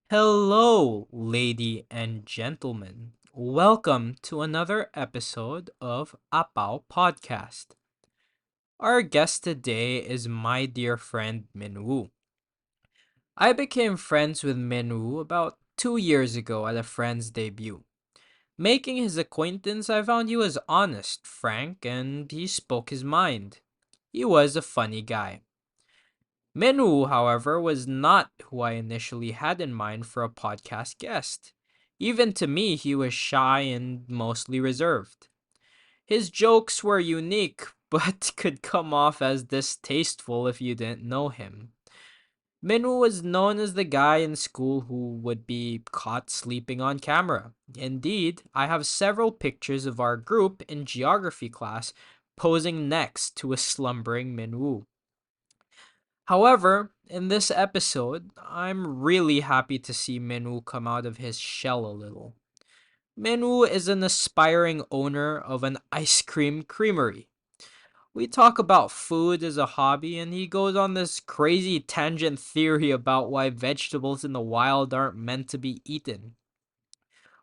Hello, lady and gentlemen. Welcome to another episode of Abao podcast. Our guest today is my dear friend Minwoo. I became friends with Minwoo about 2 years ago at a friend's debut. Making his acquaintance, I found he was honest, frank, and he spoke his mind. He was a funny guy. Minwoo, however, was not who I initially had in mind for a podcast guest. Even to me, he was shy and mostly reserved. His jokes were unique, but could come off as distasteful if you didn't know him. Minwoo was known as the guy in school who would be caught sleeping on camera. Indeed, I have several pictures of our group in geography class posing next to a slumbering Minwoo. However, in this episode, I'm really happy to see Minwoo come out of his shell a little. Minwoo is an aspiring owner of an ice cream creamery. We talk about food as a hobby, and he goes on this crazy tangent theory about why vegetables in the wild aren't meant to be eaten.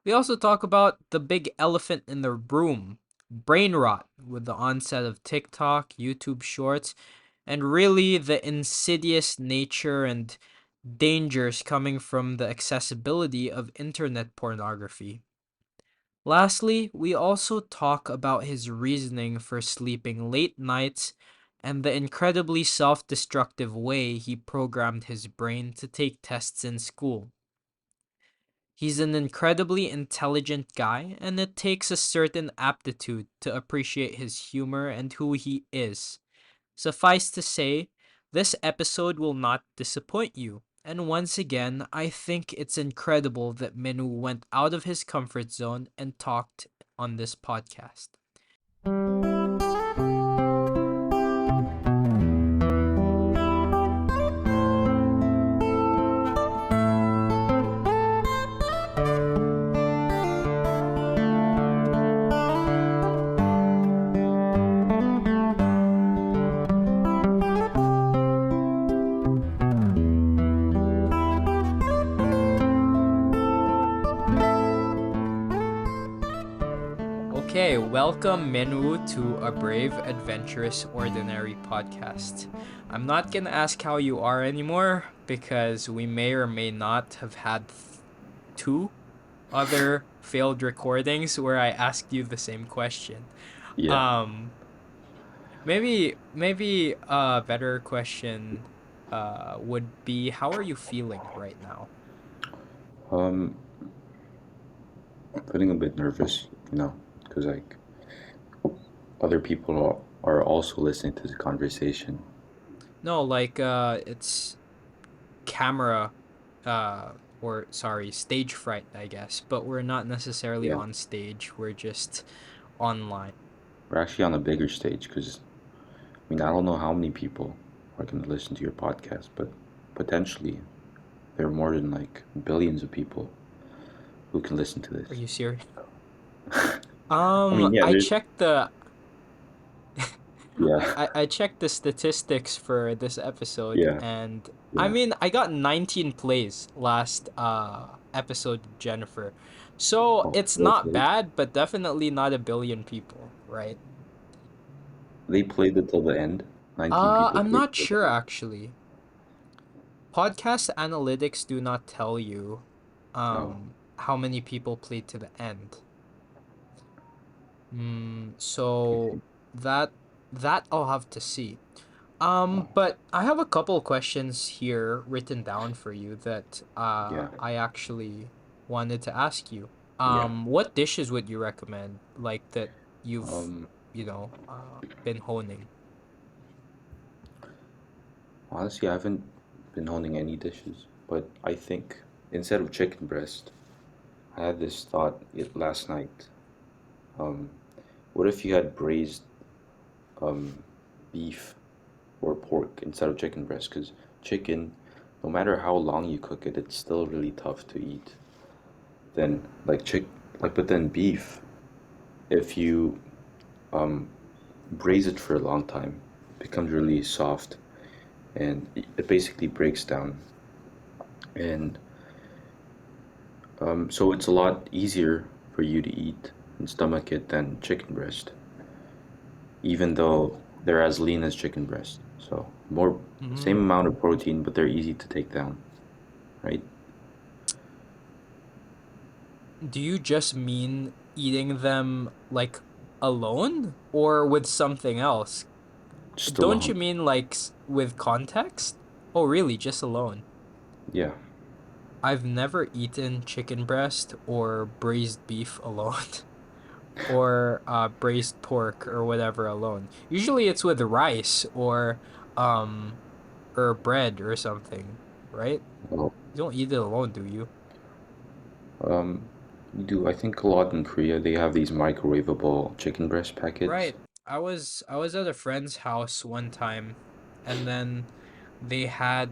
We also talk about the big elephant in the room, brain rot, with the onset of TikTok, YouTube Shorts, and really the insidious nature and dangers coming from the accessibility of internet pornography. Lastly, we also talk about his reasoning for sleeping late nights and the incredibly self destructive way he programmed his brain to take tests in school. He's an incredibly intelligent guy, and it takes a certain aptitude to appreciate his humor and who he is. Suffice to say, this episode will not disappoint you. And once again, I think it's incredible that Minu went out of his comfort zone and talked on this podcast. Okay, welcome Minwoo to a brave, adventurous, ordinary podcast. I'm not gonna ask how you are anymore because we may or may not have had two other failed recordings where I asked you the same question. Yeah. Um, maybe a better question would be how are you feeling right now? Um, Feeling a bit nervous, because like other people are also listening to the conversation. No, like it's camera or sorry, stage fright, I guess, but we're not necessarily Yeah. on stage. We're just online. We're actually on a bigger stage because I don't know how many people are going to listen to your podcast, but potentially there are more than like billions of people who can listen to Are this. you serious? Yeah, I checked the yeah, I checked the statistics for this episode, yeah, and I yeah. mean I got 19 plays last episode with Jennifer. So Oh, it's well not played. bad, but definitely not a billion people, right? They played it till the end. 19 people I'm played not till the sure end. actually. Podcast analytics do not tell you Oh, how many people played to the end. okay. So that that I'll have to see. But I have a couple questions here written down for you that Yeah, I actually wanted to ask you. yeah. What dishes would you recommend, like that you've Um, been honing? Honestly, I haven't been honing any dishes, but I think instead of chicken breast, I had this thought last night. Um, what if you had braised um, beef or pork instead of chicken breast? Because chicken, no matter how long you cook it, it's still really tough to eat. Then but then beef, if you um, braise it for a long time, it becomes really soft and it basically breaks down. And So it's a lot easier for you to eat and stomach it than chicken breast, even though they're as lean as chicken breast. So more, same Mm. amount of protein, but they're easy to take down, right? Do you just mean eating them like alone or with something else? Just Don't you alone. mean like with context? Oh, really? Just alone? Yeah, I've never eaten chicken breast or braised beef alone or braised pork or whatever alone. Usually it's with rice um or bread or something, right? well, You don't eat it alone, do you? um, you do. I think a lot in Korea they have these microwavable chicken breast packets. Right. I was at a friend's house one time and then they had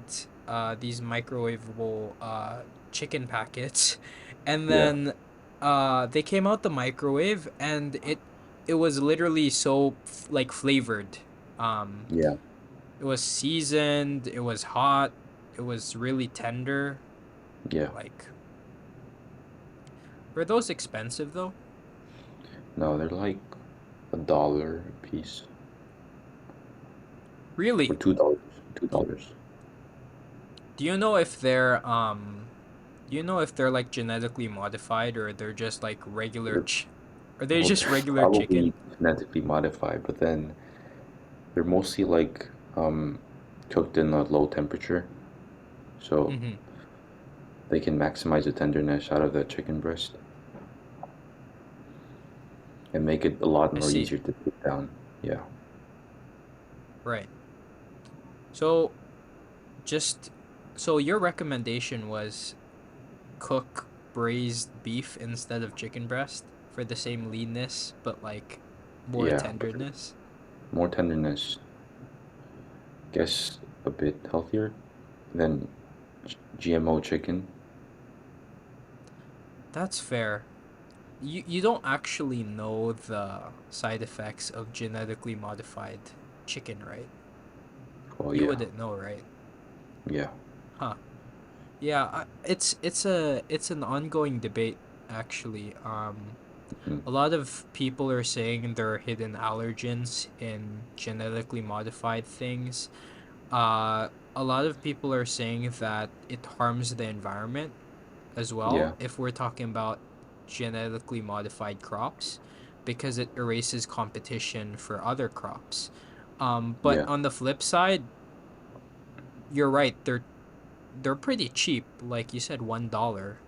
these microwavable chicken packets and Yeah, then they came out the microwave and it was literally so like flavored. Um yeah, it was seasoned, it was hot, it was really tender. yeah. Like were those expensive though? No, they're like $1 a piece or Really? $2. $2. Do you know if they're like genetically modified or they're just like They're, are they well, just they're regular probably chicken? genetically modified, but then they're mostly like cooked in a low temperature, so Mm-hmm. they can maximize the tenderness out of the chicken breast and make it a lot I more see. easier to take down. Yeah, Right. So just so your recommendation was cook braised beef instead of chicken breast for the same leanness but like more yeah, but tenderness? more tenderness. Guess a bit healthier than GMO chicken. That's fair. You don't actually know the side effects of genetically modified chicken, right? Well, You yeah, wouldn't know, right? yeah, Huh. Yeah, it's an ongoing debate actually. mm, A lot of people are saying there are hidden allergens in genetically modified things. A lot of people are saying that it harms the environment as yeah, well if we're talking about genetically modified crops because it erases competition for other crops. But yeah, on the flip side, you're right. They're pretty cheap, like you said, $1.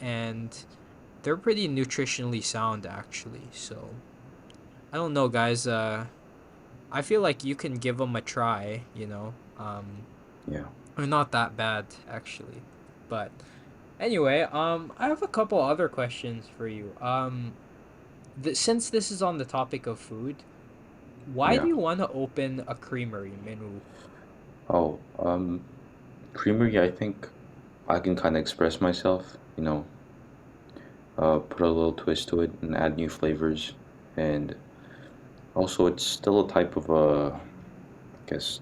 And they're pretty nutritionally sound actually. So I don't know, guys. I feel like you can give them a try. yeah, They're not that bad actually. But anyway, I have a couple other questions for you. Since this is on the topic of food, why do yeah. you want to open a creamery, Minwoo? Oh, creamery, I think I can kind of express myself, put a little twist to it and add new flavors. And also, it's still a type of guess,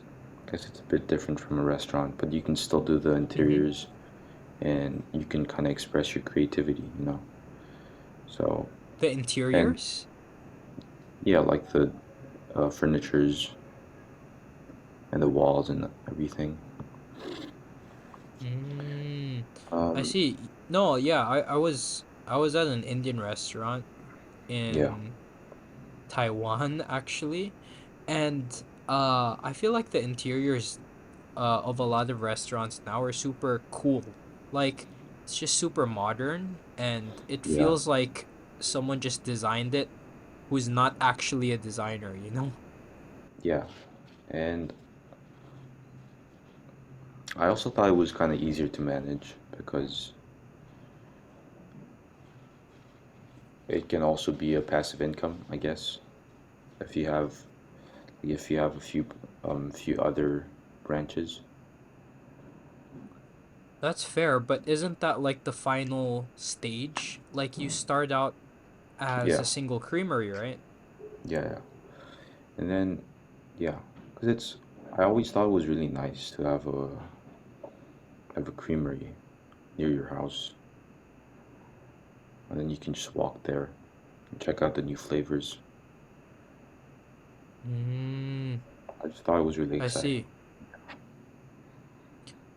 guess it's a bit different from a restaurant, but you can still do the Mm-hmm. interiors and you can kind of express your creativity. So, The and interiors? yeah, like the furnitures and the walls and everything. Mm, I Um, see. No, yeah, I was at an Indian restaurant yeah, in Taiwan actually, and I feel like the interiors of a lot of restaurants now are super cool. Like it's just super modern and it yeah, feels like someone just designed it who's not actually a designer, you know? yeah. And I also thought it was kind of easier to manage because it can also be a passive income, I guess, if you have a few other branches. That's fair, but isn't that like the final stage? Like you start out as Yeah, a single creamery, right? yeah, yeah. And then, yeah, because I always thought it was really nice to have a creamery near your house. and then you can just walk there and check out the new flavors. Mm, I just thought it was really I exciting. see.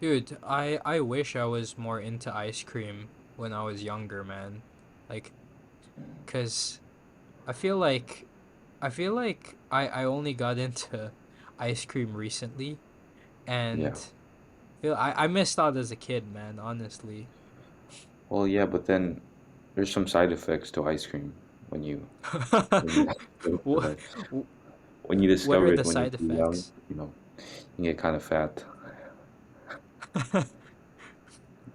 Dude, I wish I was more into ice cream when I was younger, man. Like, 'cause I feel like I only got into ice cream recently, Yeah. and feel I missed out as a kid, man, honestly. Well, yeah, but then there's some side effects to ice cream when you when you What when you what discover are it the when you're side too young, effects? you get kind of fat.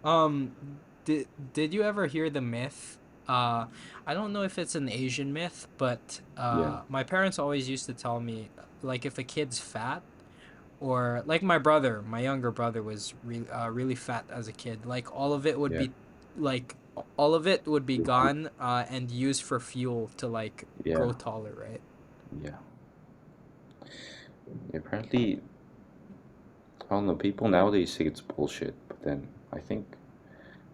Um, did you ever hear the myth? Uh, I don't know if it's an Asian myth, but Yeah, my parents always used to tell me like if a kid's fat or like my brother, my younger brother was really fat as a kid. Like all of it would yeah, be all of it would be you're right. gone and used for fuel to like Yeah, grow taller, right? yeah. Apparently, I don't know. People nowadays say it's bullshit, but then I think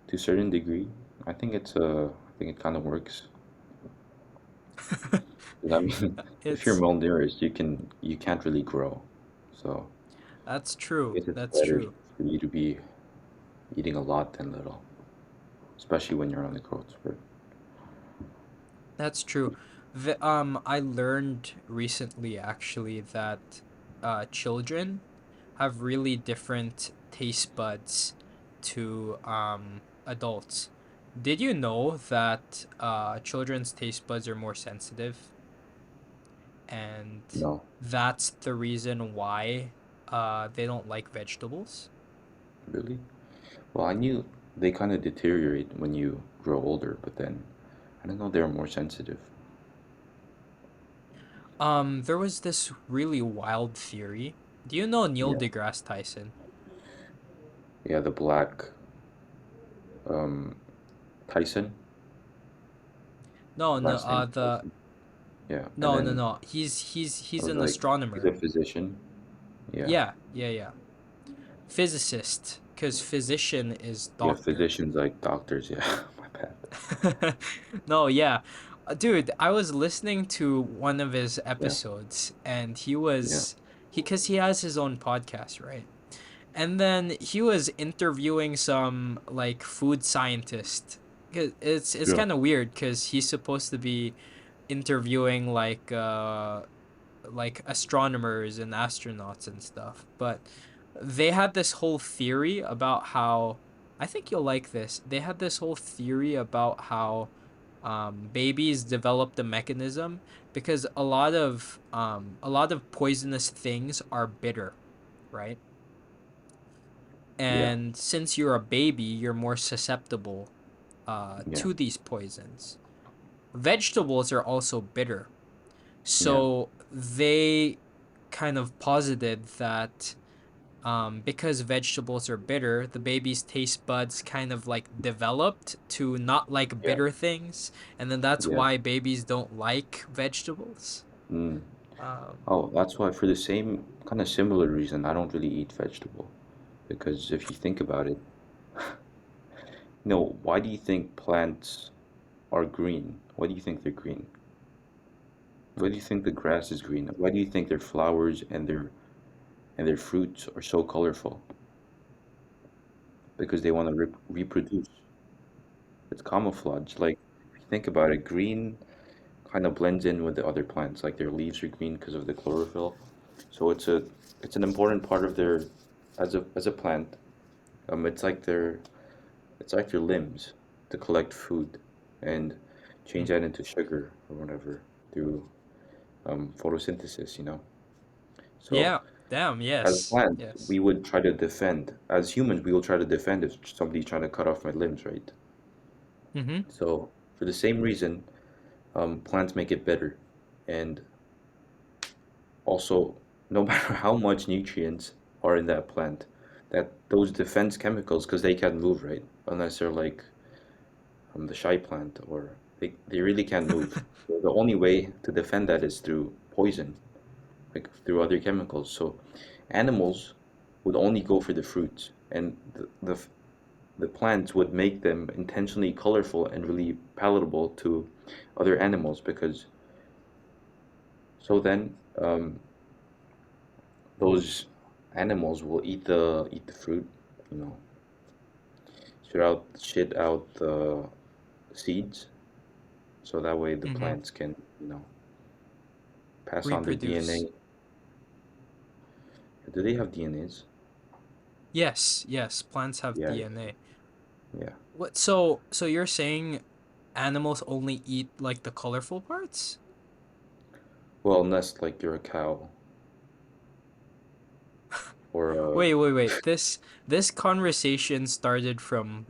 to a certain degree, I think it kind of works. 'Cause I mean, if you're It's malnourished, you can't really grow. So That's I true. guess it's That's better true. for you to be eating a lot than little, especially when you're on the growth spurt. That's true. I learned recently actually that children have really different taste buds to adults. Did you know that children's taste buds are more sensitive, and No, that's the reason why they don't like vegetables? really? Well, I knew they kind of deteriorate when you grow older, but then I didn't know they were more sensitive. There was this really wild theory. Do you know Neil Yeah, deGrasse Tyson? yeah, the black um, Tyson, No, no, last name the Tyson. Yeah, and no, no, then no. I He's was an like, he's a astronomer. physician. Yeah, Yeah, yeah, yeah. Physicist, because physician is yeah, doctor. physicians like doctors. Yeah, my bad. No, yeah. Dude, I was listening to one of his Yeah, episodes and yeah, because he has his own podcast, right? And then he was interviewing some like food scientist. It's yeah, kind of weird because he's supposed to be interviewing like astronomers and astronauts and stuff. But they had this whole theory about how I think you'll like this. They had this whole theory about how babies develop the mechanism because a lot of poisonous things are bitter, right? yeah, And since you're a baby, you're more susceptible yeah, to these poisons. Vegetables are also bitter. yeah, So they kind of posited that because vegetables are bitter, the baby's taste buds kind of like developed to not like yeah, bitter things, and then that's yeah. why babies don't like vegetables. Mm. Um, Oh, that's why for the same kind of similar reason, I don't really eat vegetable. Because if you think about it, why do you think plants are green? Why do you think they're green? Why do you think the grass is green? Why do you think their flowers and their fruits are so colorful? Because they want to reproduce. It's camouflage. Like if you think about it, green kind of blends in with the other plants. Like their leaves are green because of the chlorophyll. So it's an important part of their as a plant. It's like their limbs to collect food and change mm, that into sugar or whatever through photosynthesis. So yeah, damn, as yes, plants, yes. we would try to defend. As humans, we will try to defend if somebody's trying to cut off my limbs, right? Mm-hmm. So for the same reason, plants make it better. And also, no matter how much nutrients are in that plant, that those defense chemicals, because they can't move, right? Unless they're like the shy plant, or they really can't move. So the only way to defend that is through poison, like through other chemicals. So animals would only go for the fruits, and the plants would make them intentionally colorful and really palatable to other animals because so then those animals will eat the fruit, you know, shit out the seeds, so that way the Mm-hmm. plants can, pass on their Reproduce. DNA. Do they have DNAs? Yes, yes, plants have Yeah, DNA. yeah. What so you're saying animals only eat like the colorful parts? Well, unless like you're a cow or Wait. This conversation started from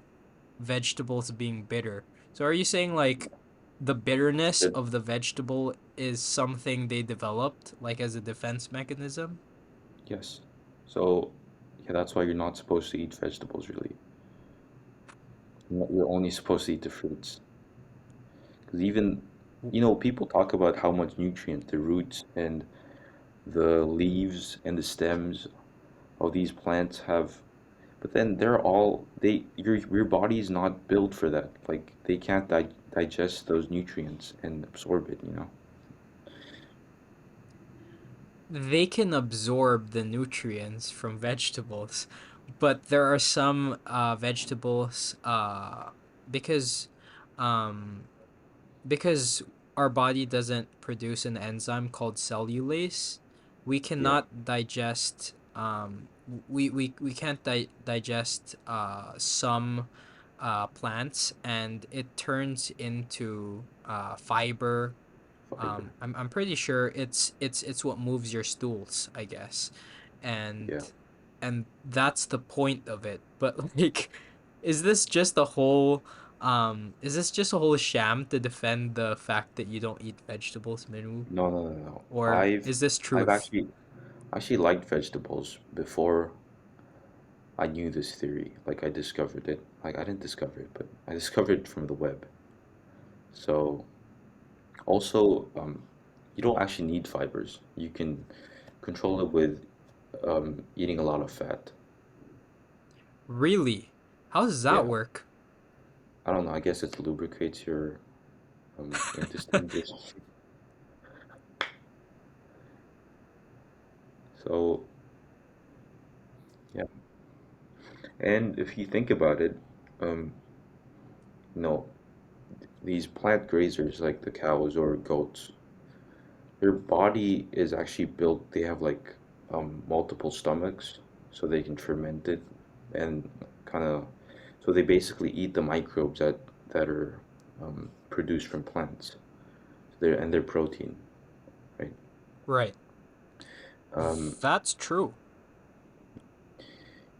vegetables being bitter. So are you saying like the bitterness it, of the vegetable is something they developed like as a defense mechanism? yes. So yeah, that's why you're not supposed to eat vegetables really. You're only supposed to eat the fruits. Because even, people talk about how much nutrient the roots and the leaves and the stems of these plants have, but then your body is not built for that. Like they can't digest those nutrients and absorb it, you know? They can absorb the nutrients from vegetables, but there are some vegetables because um because our body doesn't produce an enzyme called cellulase, we Yeah, cannot digest we can't digest some plants, and it turns into fiber. fiber. I'm pretty sure it's what moves your stools, I guess, and Yeah. that's the point of it. But like, is this just a whole is this just a whole sham to defend the fact that you don't eat vegetables, Minwoo? No, no, no, no. Or is this I've truth? actually liked vegetables before I knew this theory. Like I discovered it. Like I didn't discover it, but I discovered it from the web. So also, you don't actually need fibers. You can control it with eating a lot of fat. Really? How does that Yeah, work? I don't know. I guess it lubricates your intestines or something. So yeah, and if you think about it, um, you know, these plant grazers like the cows or goats, their body is actually built. They have like multiple stomachs, so they can ferment it and kind of. So they basically eat the microbes that are produced from plants. Their protein, right? Right. Um, That's true.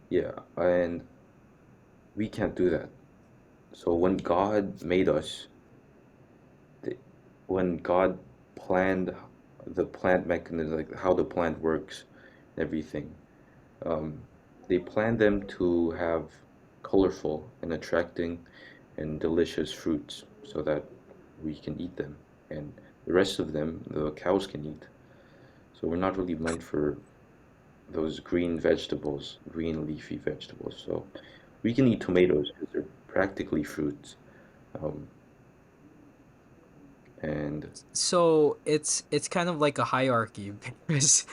yeah, and we can't do that. So when God made us, th- when God planned the plant mechanism, like how the plant works, and everything, um, they planned them to have colorful and attracting and delicious fruits so that we can eat them, and the rest of them the cows can eat. So we're not really meant for those green vegetables, green leafy vegetables. So we can eat tomatoes because they're practically fruits. Um, and So it's kind of like a hierarchy because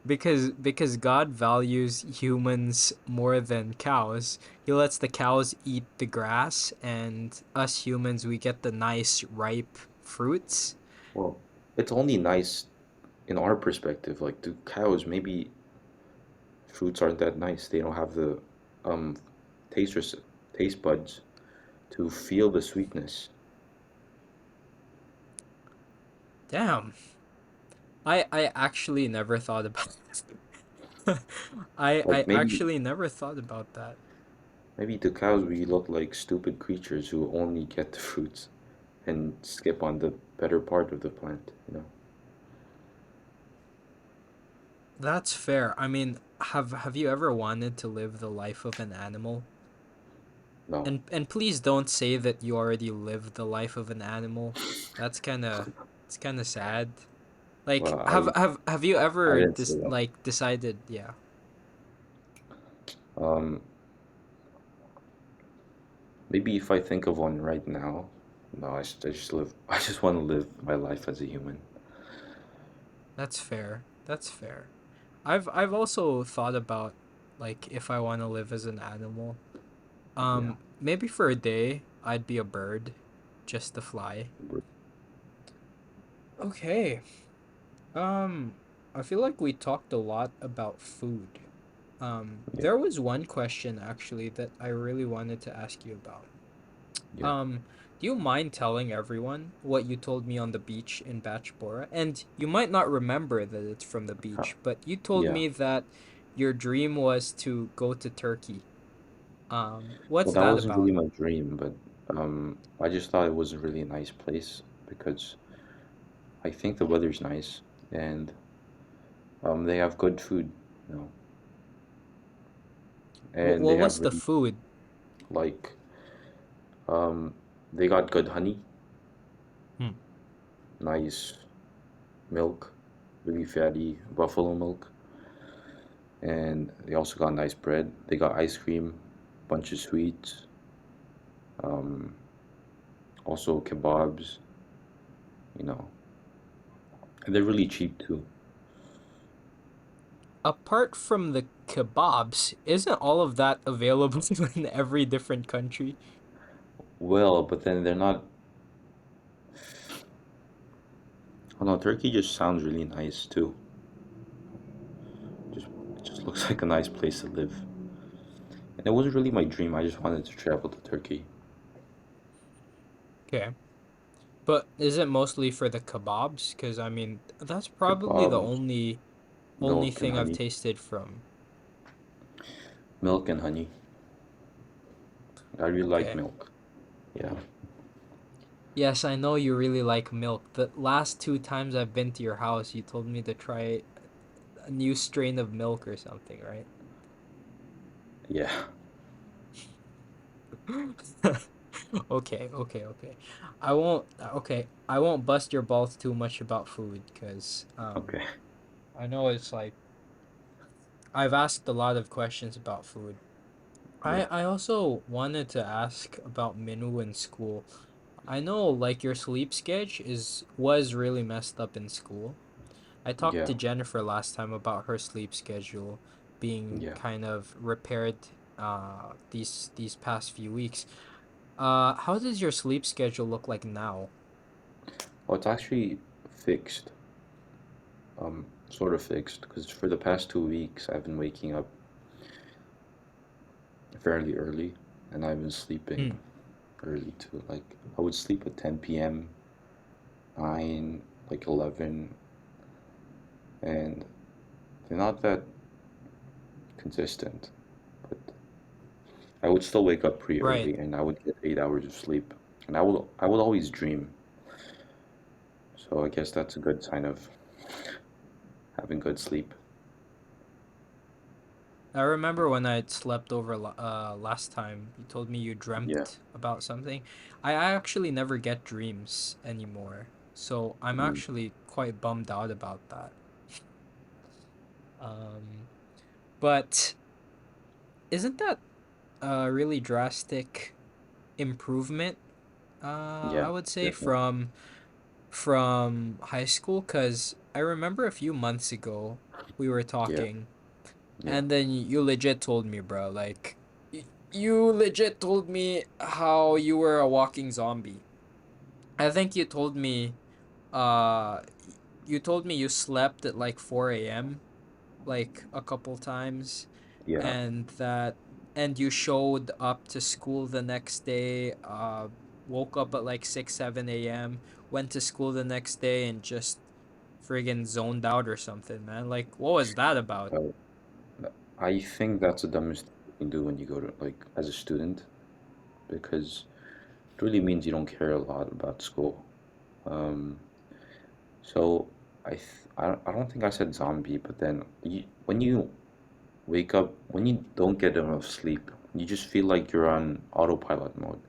because God values humans more than cows. He lets the cows eat the grass, and us humans, we get the nice ripe fruits. well, it's only nice in our perspective. Like to cows, maybe fruits aren't that nice. They don't have the um, taste taste buds to feel the sweetness. Damn. I actually never thought about I Like actually never thought about that. maybe to cows we look like stupid creatures who only get the fruits and skip on the better part of the plant, you know? That's fair. I mean, have you ever wanted to live the life of an animal? No. And please don't say that you already lived the life of an animal. That's kind of it's kind of sad. Like Well, have you I ever didn't say that. decided, yeah. Um, maybe if I think of one right now, no, I just live. I just want to live my life as a human. That's fair. That's fair. I've also thought about like if I want to live as an animal. Yeah. Maybe for a day I'd be a bird just to fly. Okay. Um I feel like we talked a lot about food. Yeah. There was one question actually that I really wanted to ask you about. Yeah. Um, do you mind telling everyone what you told me on the beach in Bachbora? And you might not remember that it's from the Huh. beach, but you told Yeah. me that your dream was to go to Turkey. Well, What's that that wasn't really about? my dream, but I just thought it was a really nice place because I think the weather's nice and they have good food, you know, and they What's have the really food? like um they got good honey, Hmm. nice milk, really fatty buffalo milk, and they also got nice bread. They got ice cream, bunch of sweets, um, also kebabs, you know, and they're really cheap too. Apart from the kebabs, isn't all of that available in every different country? Well, but then they're not. Oh no, Turkey just sounds really nice too. Just it just looks like a nice place to live. And it wasn't really my dream. I just wanted to travel to Turkey. Okay. But is it mostly for the kebabs? Because I mean, that's probably the Kebabs, only milk and thing I've honey, tasted from. milk and honey. I really like Okay. milk. Yeah, Yes, I know you really like milk. The last two times I've been to your house, you told me to try a new strain of milk or something, right? yeah. Okay. I won't bust your balls too much about food because Okay, I know it's like I've asked a lot of questions about food. yeah, I also wanted to ask about Minwoo in school. I know like your sleep schedule is was really messed up in school. I talked yeah, to Jennifer last time about her sleep schedule being yeah. kind of repaired these past few weeks. How does your sleep schedule look like now? Well, it's actually fixed. Sort of fixed because for the past 2 weeks I've been waking up fairly early, and I've been sleeping Hmm. early too. Like I would sleep at 10 p.m., 9, like 11, and they're not that consistent. But I would still wake up pretty Right. early, and I would get 8 hours of sleep, and I would always dream. So I guess that's a good sign of having good sleep. I remember when I slept over last time, you told me you Yeah. dreamt about something. I actually never get dreams anymore. So I'm Mm, actually quite bummed out about that. Um, but isn't that a really drastic improvement, I yeah, would say definitely. from high school? Because I remember a few months ago we were Yeah, talking, yeah, and then you legit told me, bro, like you legit told me how you were a walking zombie. I think uh you told me you slept at like 4 a.m. like a couple times, yeah. and that and you showed up to school the next day, woke up at like 6 7 a.m., went to school the next day and just friggin' zoned out or something, man. Like what was that about? Uh, I think that's the dumbest thing you can do when you go to like as a student because it really means you don't care a lot about school. Um, so I don't think I said zombie, but then when you wake up, when you don't get enough sleep, you just feel like you're on autopilot mode.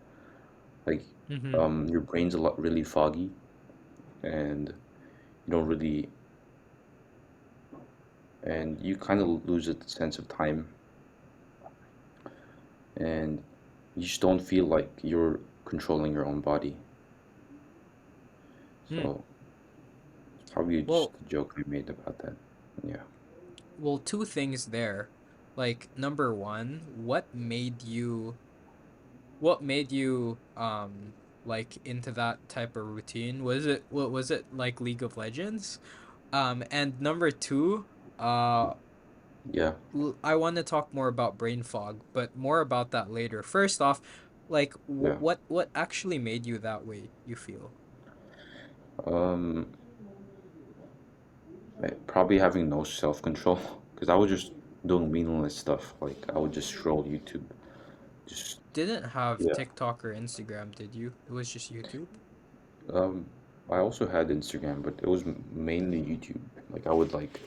Like Mm-hmm. your brain's a lot really foggy and you don't really and you kind of lose a sense of time and you just don't feel like you're controlling your own body. Hmm. So it's probably just Well, a joke I made about that. Yeah, two things there. Like number one, what made you like into that type of routine? Was it like League of Legends? And number two, uh yeah, I want to talk more about brain fog, but more about that later. First off, like yeah. what actually made you that way, you feel? Um, Probably having no self-control because I was just doing meaningless stuff. Like I would just scroll YouTube. Just Didn't have yeah. TikTok or Instagram, did you? It was just YouTube? Um, I also had Instagram, but it was mainly YouTube. Like I would like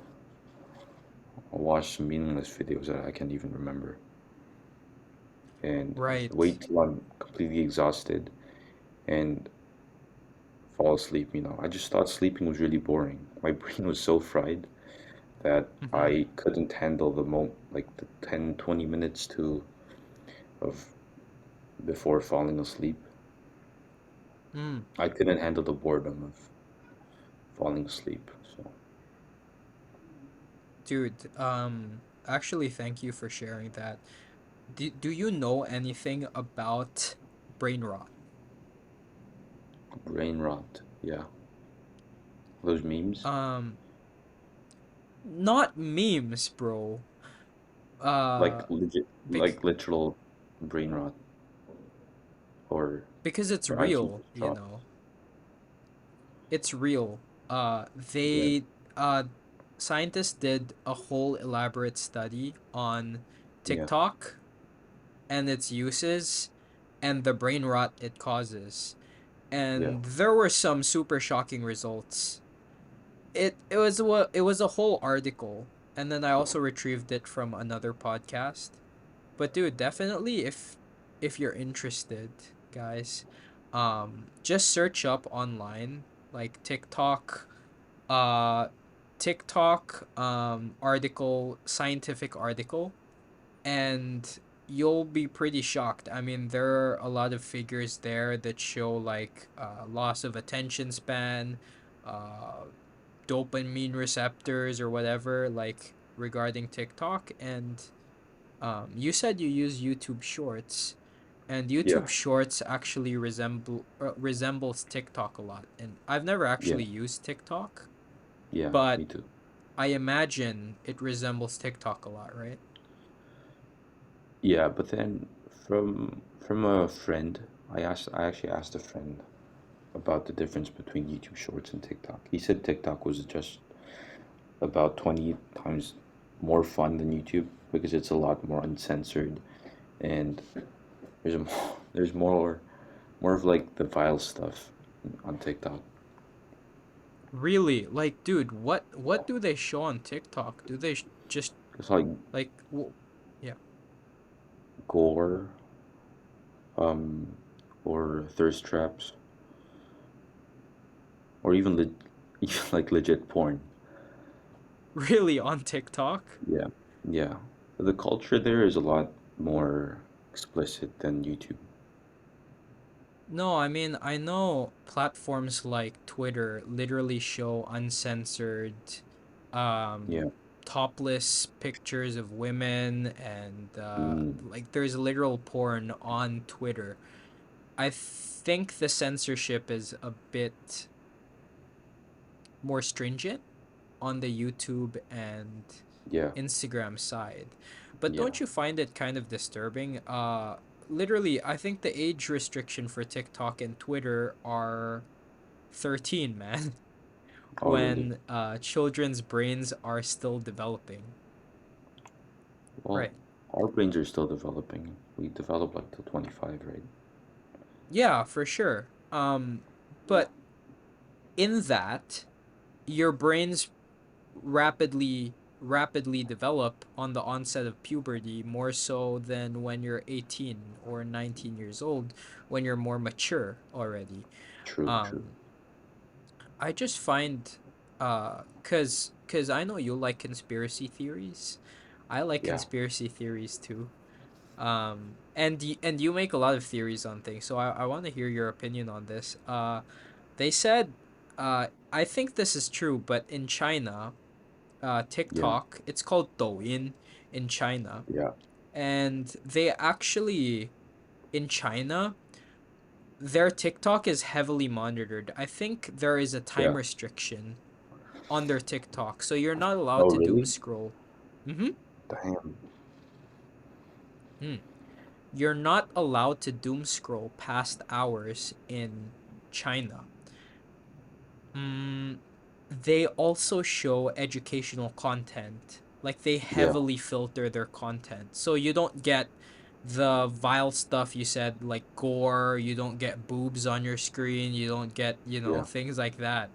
watch some meaningless videos that I can't even remember, and Right. wait till I'm completely exhausted and fall asleep. I just thought sleeping was really boring. My brain was so fried that Mm-hmm. I couldn't handle like the 10, 20 minutes to of before falling asleep. Mm. I couldn't handle the boredom of falling asleep. So Dude, actually thank you for sharing that. Do you know anything about brain rot? brain rot. Yeah, those memes. Um, Not memes, bro. Like Uh, legit, bec- like literal brain rot, or because it's your IQ real, just you dropped. know. It's real. Yeah, Uh scientists did a whole elaborate study on yeah, TikTok and its uses and the brain rot it causes. yeah, And there were some super shocking results. It was a whole article, and then I also retrieved it from another podcast. But dude, definitely if you're interested, guys, just search up online like uh TikTok article, scientific article, and you'll be pretty shocked. I mean, there are a lot of figures there that show like loss of attention span, uh dopamine receptors or whatever, like regarding TikTok. And you said you use YouTube Shorts, and yeah, YouTube Shorts actually resembles TikTok a lot. And I've never yeah, actually used TikTok, yeah. but Me too. I imagine it resembles TikTok a lot, right? Yeah, but then from a friend, I actually asked a friend about the difference between YouTube Shorts and TikTok. He said TikTok was just about 20 times more fun than YouTube because it's a lot more uncensored and there's more of like the vile stuff on TikTok. Really? Like, dude, what do they show on TikTok? Do they just It's like like yeah. gore, um, or thirst traps, or even even like legit porn. Really on TikTok? Yeah, yeah. The culture there is a lot more explicit than YouTube. No, I mean, I know platforms like Twitter literally show uncensored, Yeah. topless pictures of women, and Mm, like there's literal porn on Twitter. I think the censorship is a bit more stringent on the YouTube and yeah, Instagram side. But yeah. don't you find it kind of disturbing? Literally, I think the age restriction for TikTok and Twitter are 13, man, Oh, really? when children's brains are still developing. Well, Right. our brains are still developing. We develop like till 25, right? Yeah, for sure. But in that, your brains rapidly develop on the onset of puberty more so than when you're 18 or 19 years old, when you're more mature already. True, true. um I just find cuz I know you like conspiracy theories. I like Yeah. conspiracy theories too. And you make a lot of theories on things, so I want to hear your opinion on this. They said, I think this is true, but in China, Yeah, TikTok, it's called Douyin in China, yeah, and they actually in China, their TikTok is heavily monitored. I think there is a time yeah. restriction on their TikTok, so you're not allowed Oh, to doom really? scroll. Mm-hmm. Damn. Mm. You're not allowed to doom scroll past hours in China. Mm, they also show educational content. Like they Yeah, heavily filter their content. So you don't get the vile stuff you said, like gore, you don't get boobs on your screen, you don't get, yeah, things like that.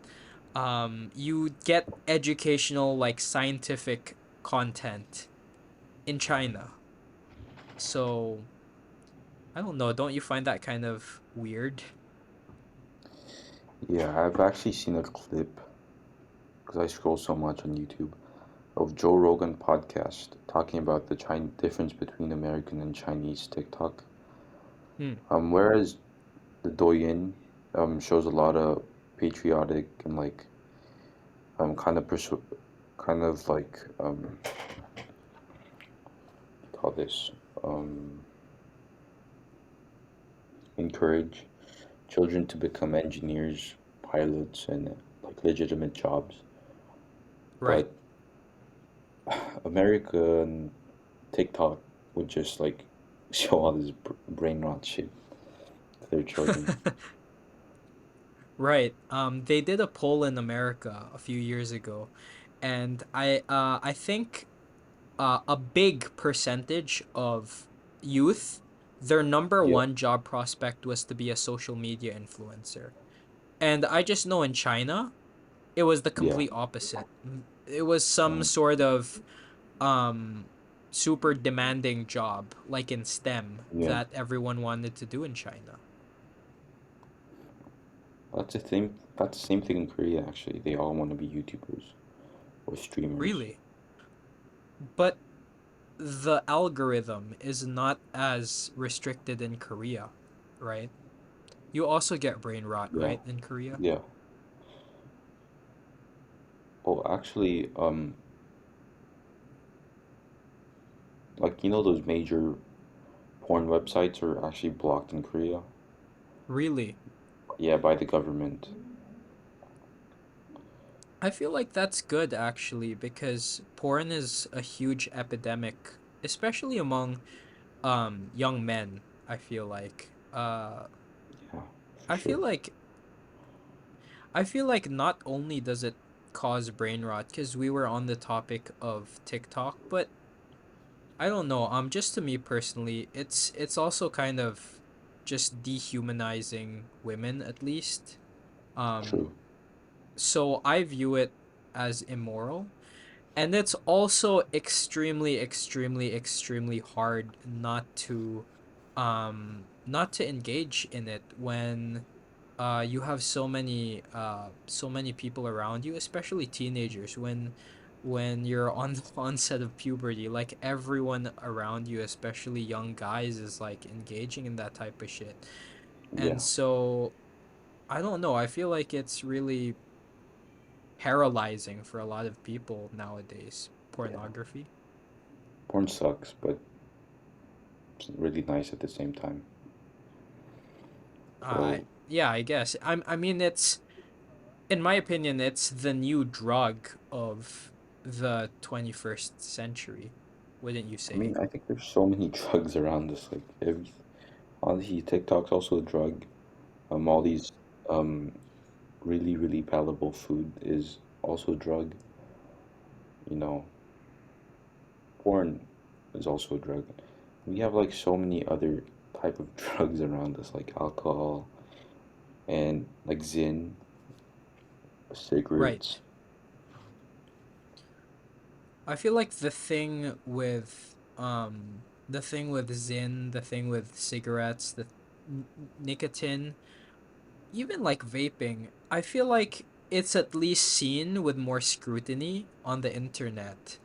You get educational, like scientific content in China. So I don't know, don't you find that kind of weird? yeah. I've actually seen a clip because I scroll so much on YouTube of Joe Rogan podcast talking about the difference between American and Chinese TikTok. Hmm. Whereas the Douyin shows a lot of patriotic and like kind of like call this um encourage children to become engineers, pilots, and like legitimate jobs. Right. But American TikTok would just like show all this brain rot shit to their children. Right. They did a poll in America a few years ago, and I think a big percentage of youth, their number Yeah, one job prospect was to be a social media influencer. And I just know in China, it was the yeah, complete opposite. It was some um, sort of um super demanding job like in STEM yeah. that everyone wanted to do in China. That's the thing. That's the same thing in Korea. Actually, they all want to be YouTubers or streamers. Really. But the algorithm is not as restricted in Korea, right? You also get brain rot, Yeah, right, in Korea? yeah. Oh, actually, like those major porn websites are actually blocked in Korea. Really? Yeah, by the government. I feel like that's good actually because porn is a huge epidemic, especially among young men, I feel like. Yeah, for I sure. feel like I feel like not only does it cause brain rot because we were on the topic of TikTok, but I don't know. Just to me personally, it's also kind of just dehumanizing women at least. True. Um, so I view it as immoral, and it's also extremely, extremely, extremely hard not to engage in it when you have so many people around you, especially teenagers when you're on the onset of puberty, like everyone around you, especially young guys, is like engaging in that type of shit. Yeah, And so I don't know, I feel like it's really paralyzing for a lot of people nowadays, yeah. pornography. Porn sucks, but it's really nice at the same time. So, Yeah, I guess. I mean it's in my opinion it's the new drug of the 21st century, wouldn't you I mean, say? I think there's so many drugs around us. Like honestly, TikTok's also a drug. All these um really, really palatable food is also a drug. You know, porn is also a drug. We have like so many other type of drugs around us, like alcohol and like Zyn, Right. cigarettes. I feel like the thing with Zyn, the thing with cigarettes, the nicotine, even like vaping, I feel like it's at least seen with more scrutiny on the internet.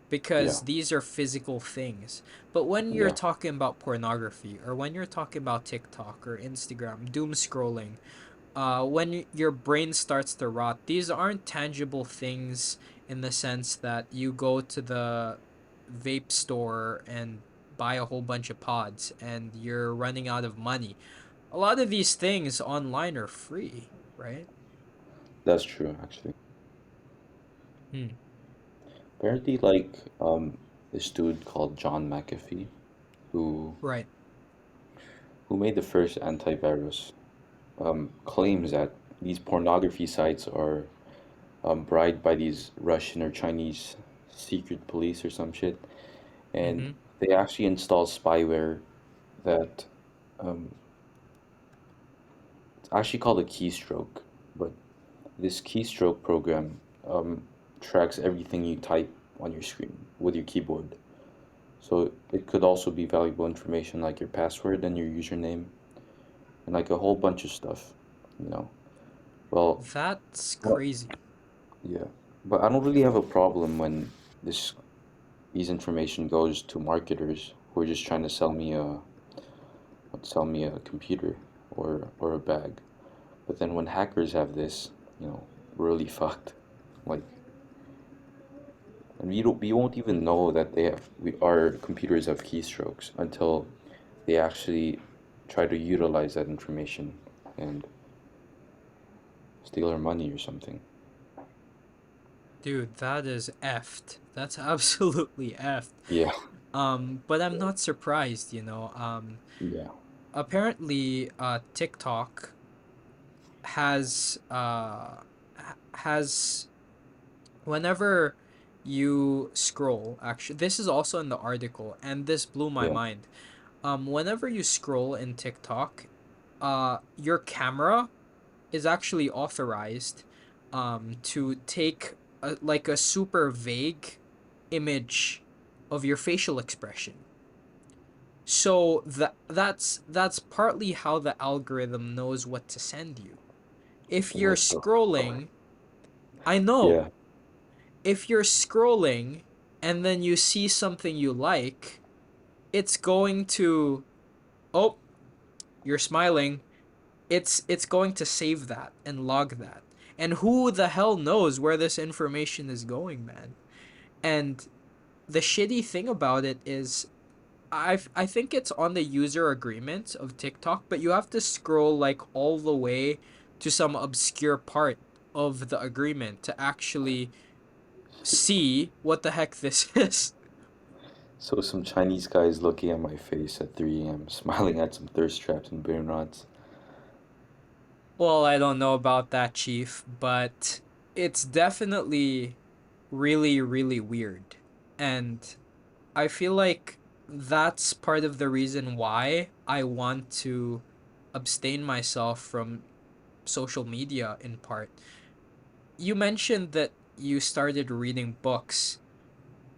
because Yeah, these are physical things. But when you're yeah, talking about pornography, or when you're talking about TikTok or Instagram, doom scrolling, when your brain starts to rot, these aren't tangible things in the sense that you go to the vape store and buy a whole bunch of pods and you're running out of money. A lot of these things online are free, right? that's true actually. Hmm. Apparently, like this dude called John McAfee, who Right. who made the first antivirus, claims that these pornography sites are bribed by these Russian or Chinese secret police or some shit, and Mm-hmm. they actually install spyware that um, it's actually called a keystroke, but this keystroke program tracks everything you type on your screen with your keyboard. So it could also be valuable information like your password and your username and like a whole bunch of stuff, you know. Well, That's well, crazy. yeah, but I don't really have a problem when this these information goes to marketers who are just trying to sell me a computer or a bag. But then when hackers have this, you know, we're really fucked. Like, and we won't even know that our computers have keystrokes until they actually try to utilize that information and steal our money or something. Dude, that is effed. That's absolutely effed. Yeah, But I'm not surprised, yeah, apparently TikTok has has whenever you scroll, actually this is also in the article and this blew my yeah. mind. Whenever you scroll in TikTok, your camera is actually authorized to take like a super vague image of your facial expression. So that's partly how the algorithm knows what to send you. If you're What the fuck? scrolling, I know. Yeah. If you're scrolling and then you see something you like, it's going to, oh, you're smiling. It's going to save that and log that. And who the hell knows where this information is going, man? And the shitty thing about it is I think it's on the user agreement of TikTok, but you have to scroll like all the way to some obscure part of the agreement to actually see what the heck this is. So some Chinese guy is looking at my face at 3 a.m., smiling at some thirst traps and beer nuts. Well, I don't know about that, Chief, but it's definitely really, really weird. And I feel like that's part of the reason why I want to abstain myself from social media in part. You mentioned that you started reading books.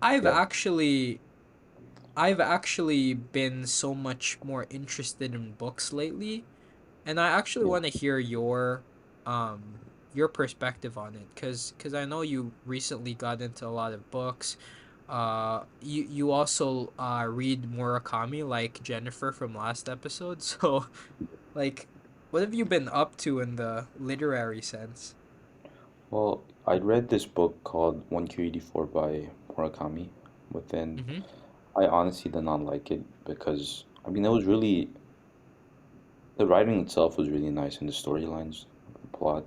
I've Yeah, actually I've actually been so much more interested in books lately, and I actually yeah. want to hear your perspective on it cuz I know you recently got into a lot of books. You also read Murakami like Jennifer from last episode. So like what have you been up to in the literary sense? Well, I read this book called 1Q84 by Murakami, but then Mhm. I honestly did not like it because, I mean, it was really, the writing itself was really nice and the storylines, the plot,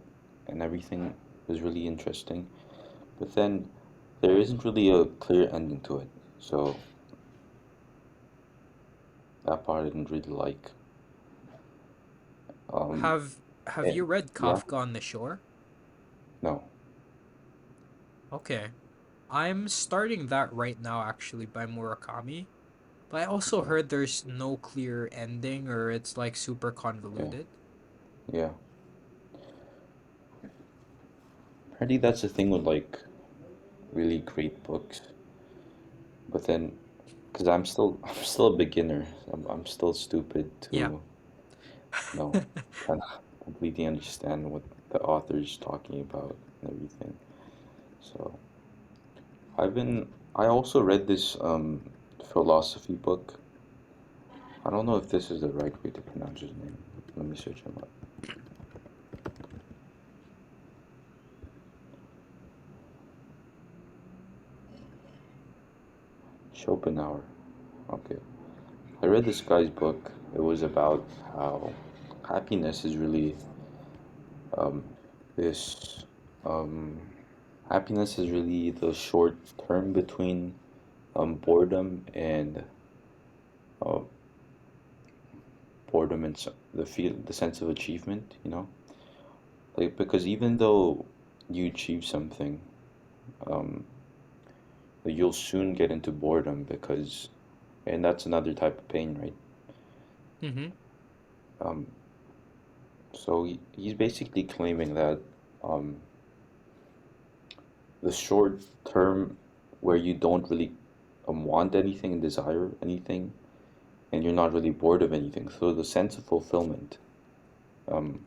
and everything was really interesting. But then there isn't really a clear ending to it. So that part I didn't really like. Um, Have and you read yeah, Kafka on the Shore? no, Okay. I'm starting that right now actually by Murakami. But I also okay, heard there's no clear ending or it's like super yeah, convoluted. yeah. Apparently that's the thing with like really great books. But then, because I'm still a beginner. I'm still stupid to, Yeah. kind of completely understand what the author's talking about and everything. So I've been I also read this philosophy book. I don't know if this is the right way to pronounce his name. Let me search him up. Schopenhauer. Okay. I read this guy's book. It was about how happiness is really this um, happiness is really the short term between boredom and uh, the sense of achievement. Like because even though you achieve something, um, you'll soon get into boredom because, and that's another type of pain, right? Mm-hmm. Um, so he's basically claiming that um, the short term where you don't really want anything and desire anything, and you're not really bored of anything. So the sense of fulfillment um,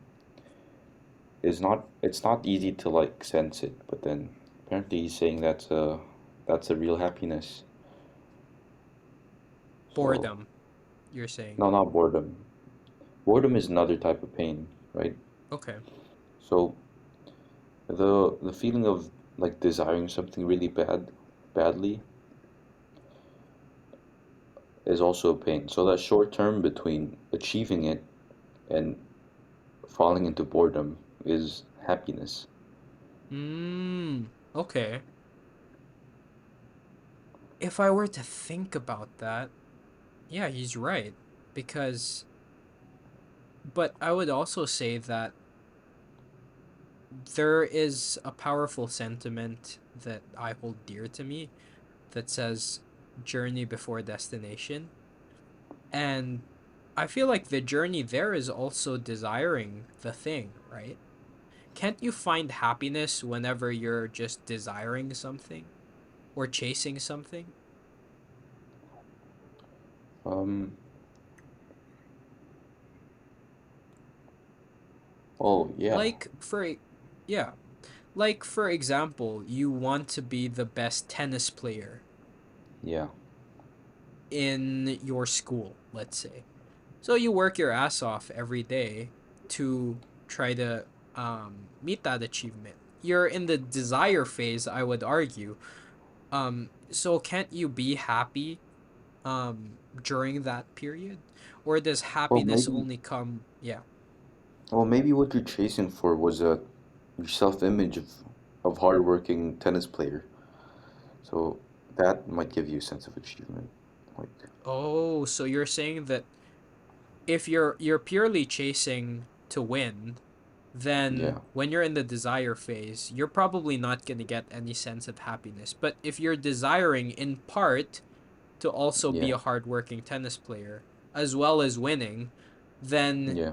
it's not easy to like sense it, but then apparently he's saying that's a real happiness. So Boredom, you're saying. no, not boredom. Boredom is another type of pain, right? Okay. So the feeling of like desiring something really badly is also a pain. So that short term between achieving it and falling into boredom is happiness. Okay. If I were to think about that, yeah, he's right. Because, but I would also say that there is a powerful sentiment that I hold dear to me that says journey before destination. And I feel like the journey there is also desiring the thing, right? Can't you find happiness whenever you're just desiring something or chasing something? Um, oh yeah, Like yeah, like for example, you want to be the best tennis player yeah, in your school, let's say. So you work your ass off every day to try to meet that achievement. You're in the desire phase, I would argue. So can't you be happy during that period? Or does well happiness maybe only come, yeah. well maybe what you're chasing for was your self-image of hardworking tennis player. So that might give you a sense of achievement. Like, Oh, so you're saying that if you're purely chasing to win, then yeah, when you're in the desire phase, you're probably not going to get any sense of happiness. But if you're desiring in part to also be yeah, a hardworking tennis player as well as winning, then yeah,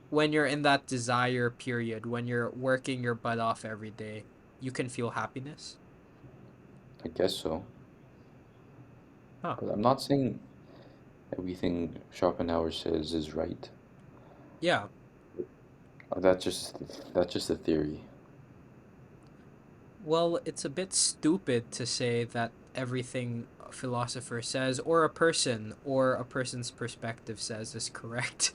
when you're in that desire period, when you're working your butt off every day, you can feel happiness. I guess so. Huh. But I'm not saying everything Schopenhauer says is right. Yeah. That's just a theory. Well, it's a bit stupid to say that everything a philosopher says or a person's perspective says is correct.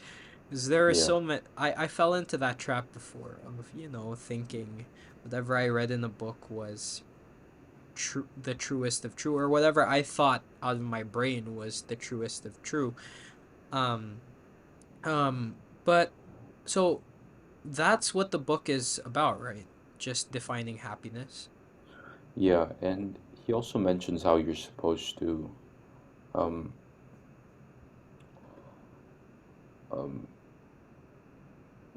Because there are Yeah, so many. I fell into that trap before of, thinking whatever I read in a book was the truest of true, or whatever I thought out of my brain was the truest of true. Um, um, but so that's what the book is about, right? Just defining happiness. yeah, and he also mentions how you're supposed to um, um,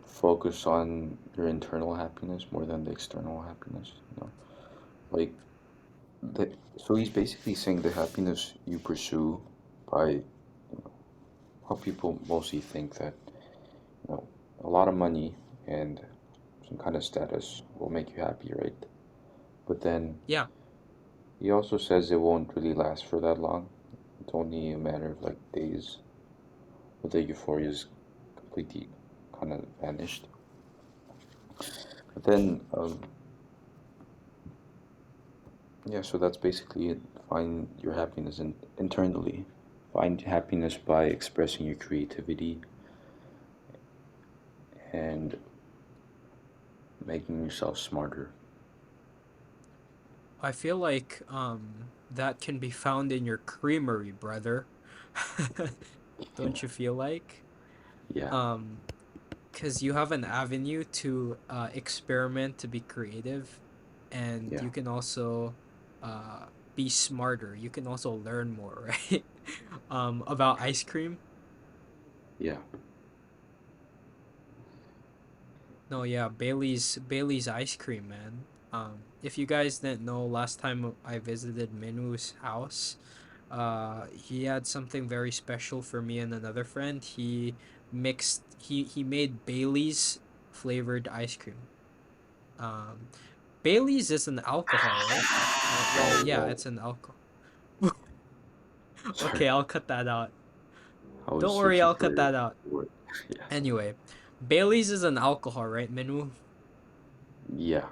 focus on your internal happiness more than the external happiness. Like so he's basically saying the happiness you pursue by how people mostly think that you know a lot of money and some kind of status will make you happy, right? But then Yeah. he also says it won't really last for that long. It's only a matter of like days, but the euphoria is completely kind of vanished. But then Yeah, so that's basically it. Find your happiness internally. Find happiness by expressing your creativity and making yourself smarter. I feel like that can be found in your creamery, brother. Don't you feel like? Yeah, Um, because you have an avenue to experiment, to be creative, and yeah, you can also uh, be smarter. You can also learn more, right? About ice cream. yeah, No, yeah, Bailey's ice cream, man. If you guys didn't know, last time I visited Minwoo's house, he had something very special for me and another friend. He made Bailey's flavored ice cream. Um, Bailey's is an alcohol, right? Well, Oh, yeah, well, it's an alcohol. sorry. Okay, I'll cut that out. I was Don't worry, searching I'll for cut the that out. word. Yeah, Anyway, Bailey's is an alcohol, right, Minwoo? yeah.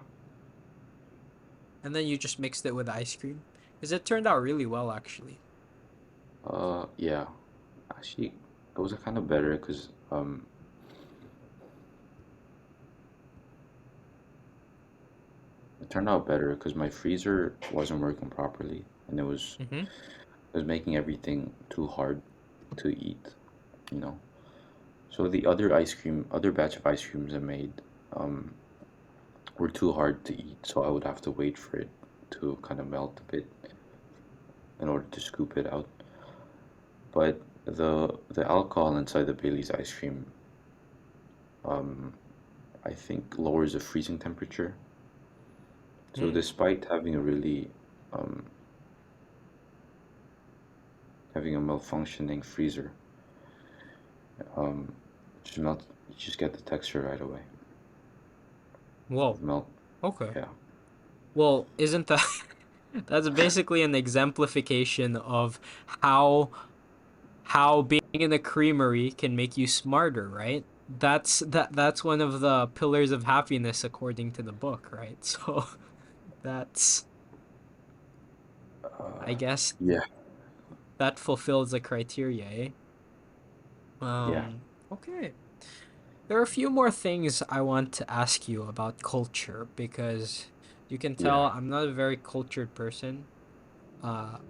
And then you just mixed it with ice cream. Because it turned out really well, actually. Yeah. Actually, it was kind of better because it turned out better because my freezer wasn't working properly, and Mm-hmm. it was making everything too hard to eat, you know. So the other batch of ice creams I made, um, were too hard to eat, so I would have to wait for it to kind of melt a bit in order to scoop it out. But the alcohol inside the Bailey's ice cream, um, I think lowers the freezing temperature. So Mm. despite um, having a malfunctioning freezer, um, you just get the texture right away of Whoa. melt. Okay. Yeah, Well, isn't that that's basically an exemplification of how how being in a creamery can make you smarter, right? That's one of the pillars of happiness according to the book, right? So that's I guess yeah, that fulfills the criteria, eh? yeah, Okay. There are a few more things I want to ask you about culture because you can yeah, tell I'm not a very cultured person.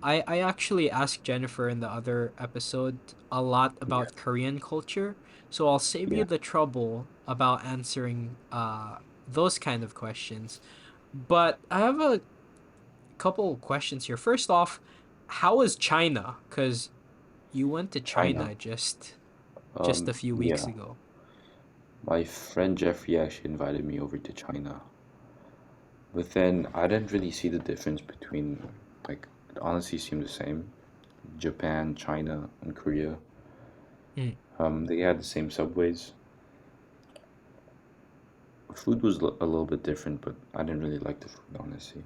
I actually asked Jennifer in the other episode a lot yeah, about Korean culture, so I'll save you yeah. the trouble about answering those kind of questions. But I have a couple of questions here. First off, how was China? Because you went to China. China just a few weeks Yeah. ago. My friend Jeffrey actually invited me over to China. But then I didn't really see the difference between, like, it honestly seemed the same. Japan, China, and Korea. Mm. They had the same subways. Food was a little bit different, but I didn't really like the food, honestly.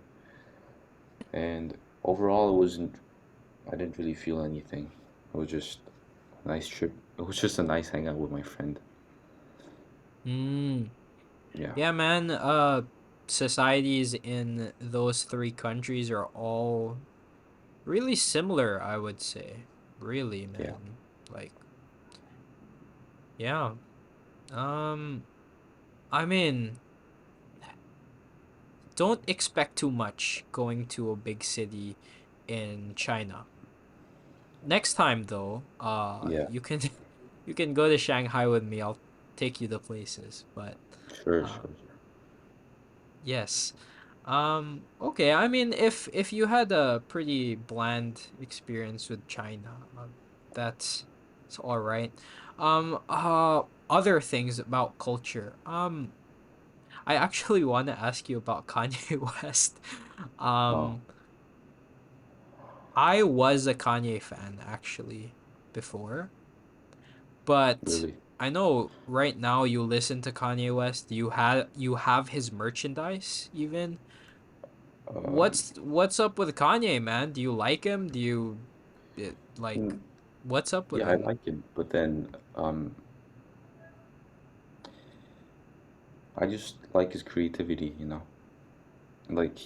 And overall, I didn't really feel anything. It was just a nice trip. It was just a nice hangout with my friend. Mm. Yeah, Yeah, man. Societies in those three countries are all really similar, I would say. Really, yeah, man. Like, yeah. Um, I mean, don't expect too much going to a big city in China. Next time though, yeah. you can you can go to Shanghai with me. I'll take you to places. But Sure, sure, um, sure. yes. Okay. I mean, if you had a pretty bland experience with China, that's it's all right. Other things about culture. I actually want to ask you about Kanye West. Oh, Um, I was a Kanye fan actually before, but really? I know right now you listen to Kanye West. You have his merchandise even. Um, What's up with Kanye, man? Do you like him? Like mm, what's up with yeah, I him? like it, but then I just like his creativity, you know. Like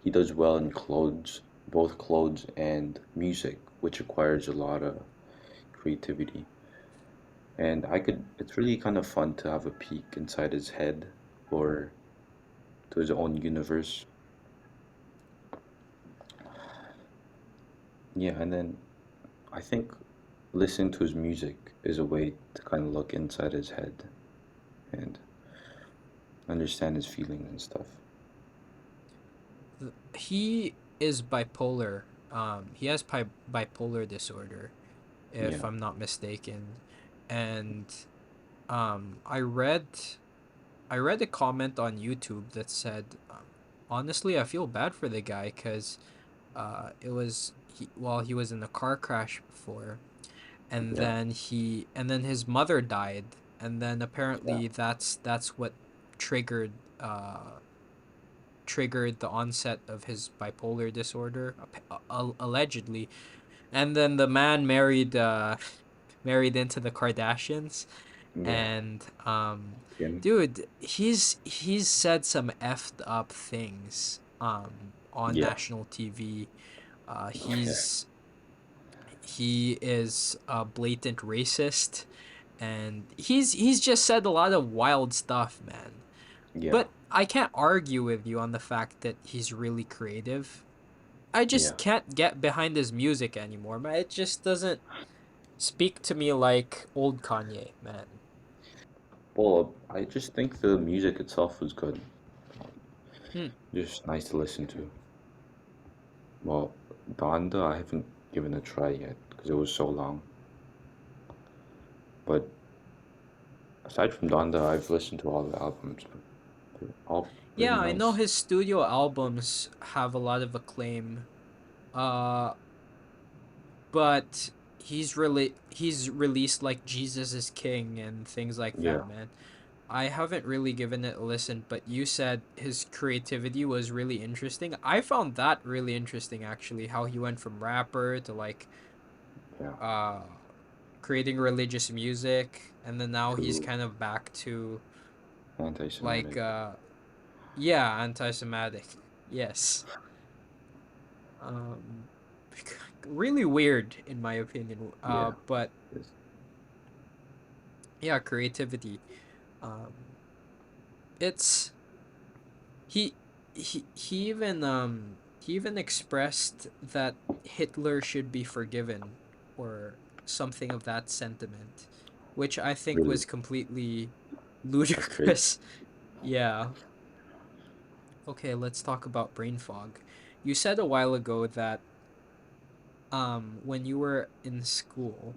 he does well in clothes, both clothes and music, which requires a lot of creativity. And it's really kind of fun to have a peek inside his head or to his own universe. Yeah, and then I think listening to his music is a way to kind of look inside his head and understand his feelings and stuff. He is bipolar. He has bipolar disorder, if Yeah, I'm not mistaken. And I read a comment on YouTube that said, honestly, I feel bad for the guy because it was while he was in a car crash before, and yeah, then his mother died, and then yeah, apparently that's what triggered uh triggered the onset of his bipolar disorder, allegedly. And then the man married into the Kardashians, yeah. and Kim, dude, he's said some effed up things on yeah, national TV. yeah, He is a blatant racist, and he's just said a lot of wild stuff, man. yeah, But I can't argue with you on the fact that he's really creative. I yeah. just can't get behind his music anymore, man. It just doesn't speak to me like old Kanye, man. Well, I just think the music itself was good. Hmm. Just nice to listen to. Well, Donda, I haven't given a try yet because it was so long. But aside from Donda, I've listened to all the albums. They're all Yeah, really I know nice. his studio albums have a lot of acclaim. Uh, but he's released like Jesus is King and things like Yeah, that, man. I haven't really given it a listen, but you said his creativity was really interesting. I found that really interesting actually, how he went from rapper to like yeah. uh creating religious music, and then now he's To kind of back to like anti-Semitic. yeah, anti-Semitic. Yes. Um really weird in my opinion. Yeah. But It's, yeah, creativity. Um it's he he even expressed that Hitler should be forgiven, or something of that sentiment, which I think really, was completely that's crazy. ludicrous. Yeah. Okay, let's talk about brain fog. You said a while ago that when you were in school,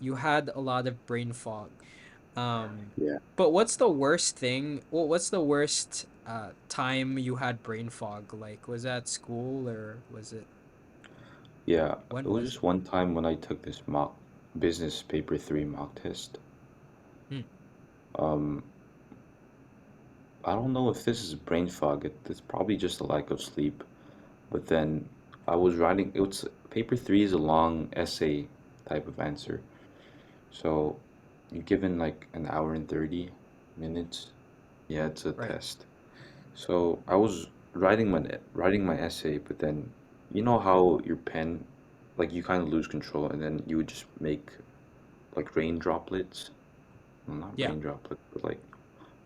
you had a lot of brain fog. Um, Yeah. but what's the worst thing? What's the worst time you had brain fog? Like, was that school, or was it Yeah. It when was was just it? one time when I took this mock business paper three mock test. Hmm. Um, I don't know if this is brain fog. It's probably just a lack of sleep. But then I was writing, it was paper three is a long essay type of answer. So you're given like an hour and 30 minutes. Yeah, it's a Right. test. So I was writing my essay, but then you know how your pen, like you kind of lose control, and then you would just make like rain droplets. Well, not Yeah. rain droplets, but like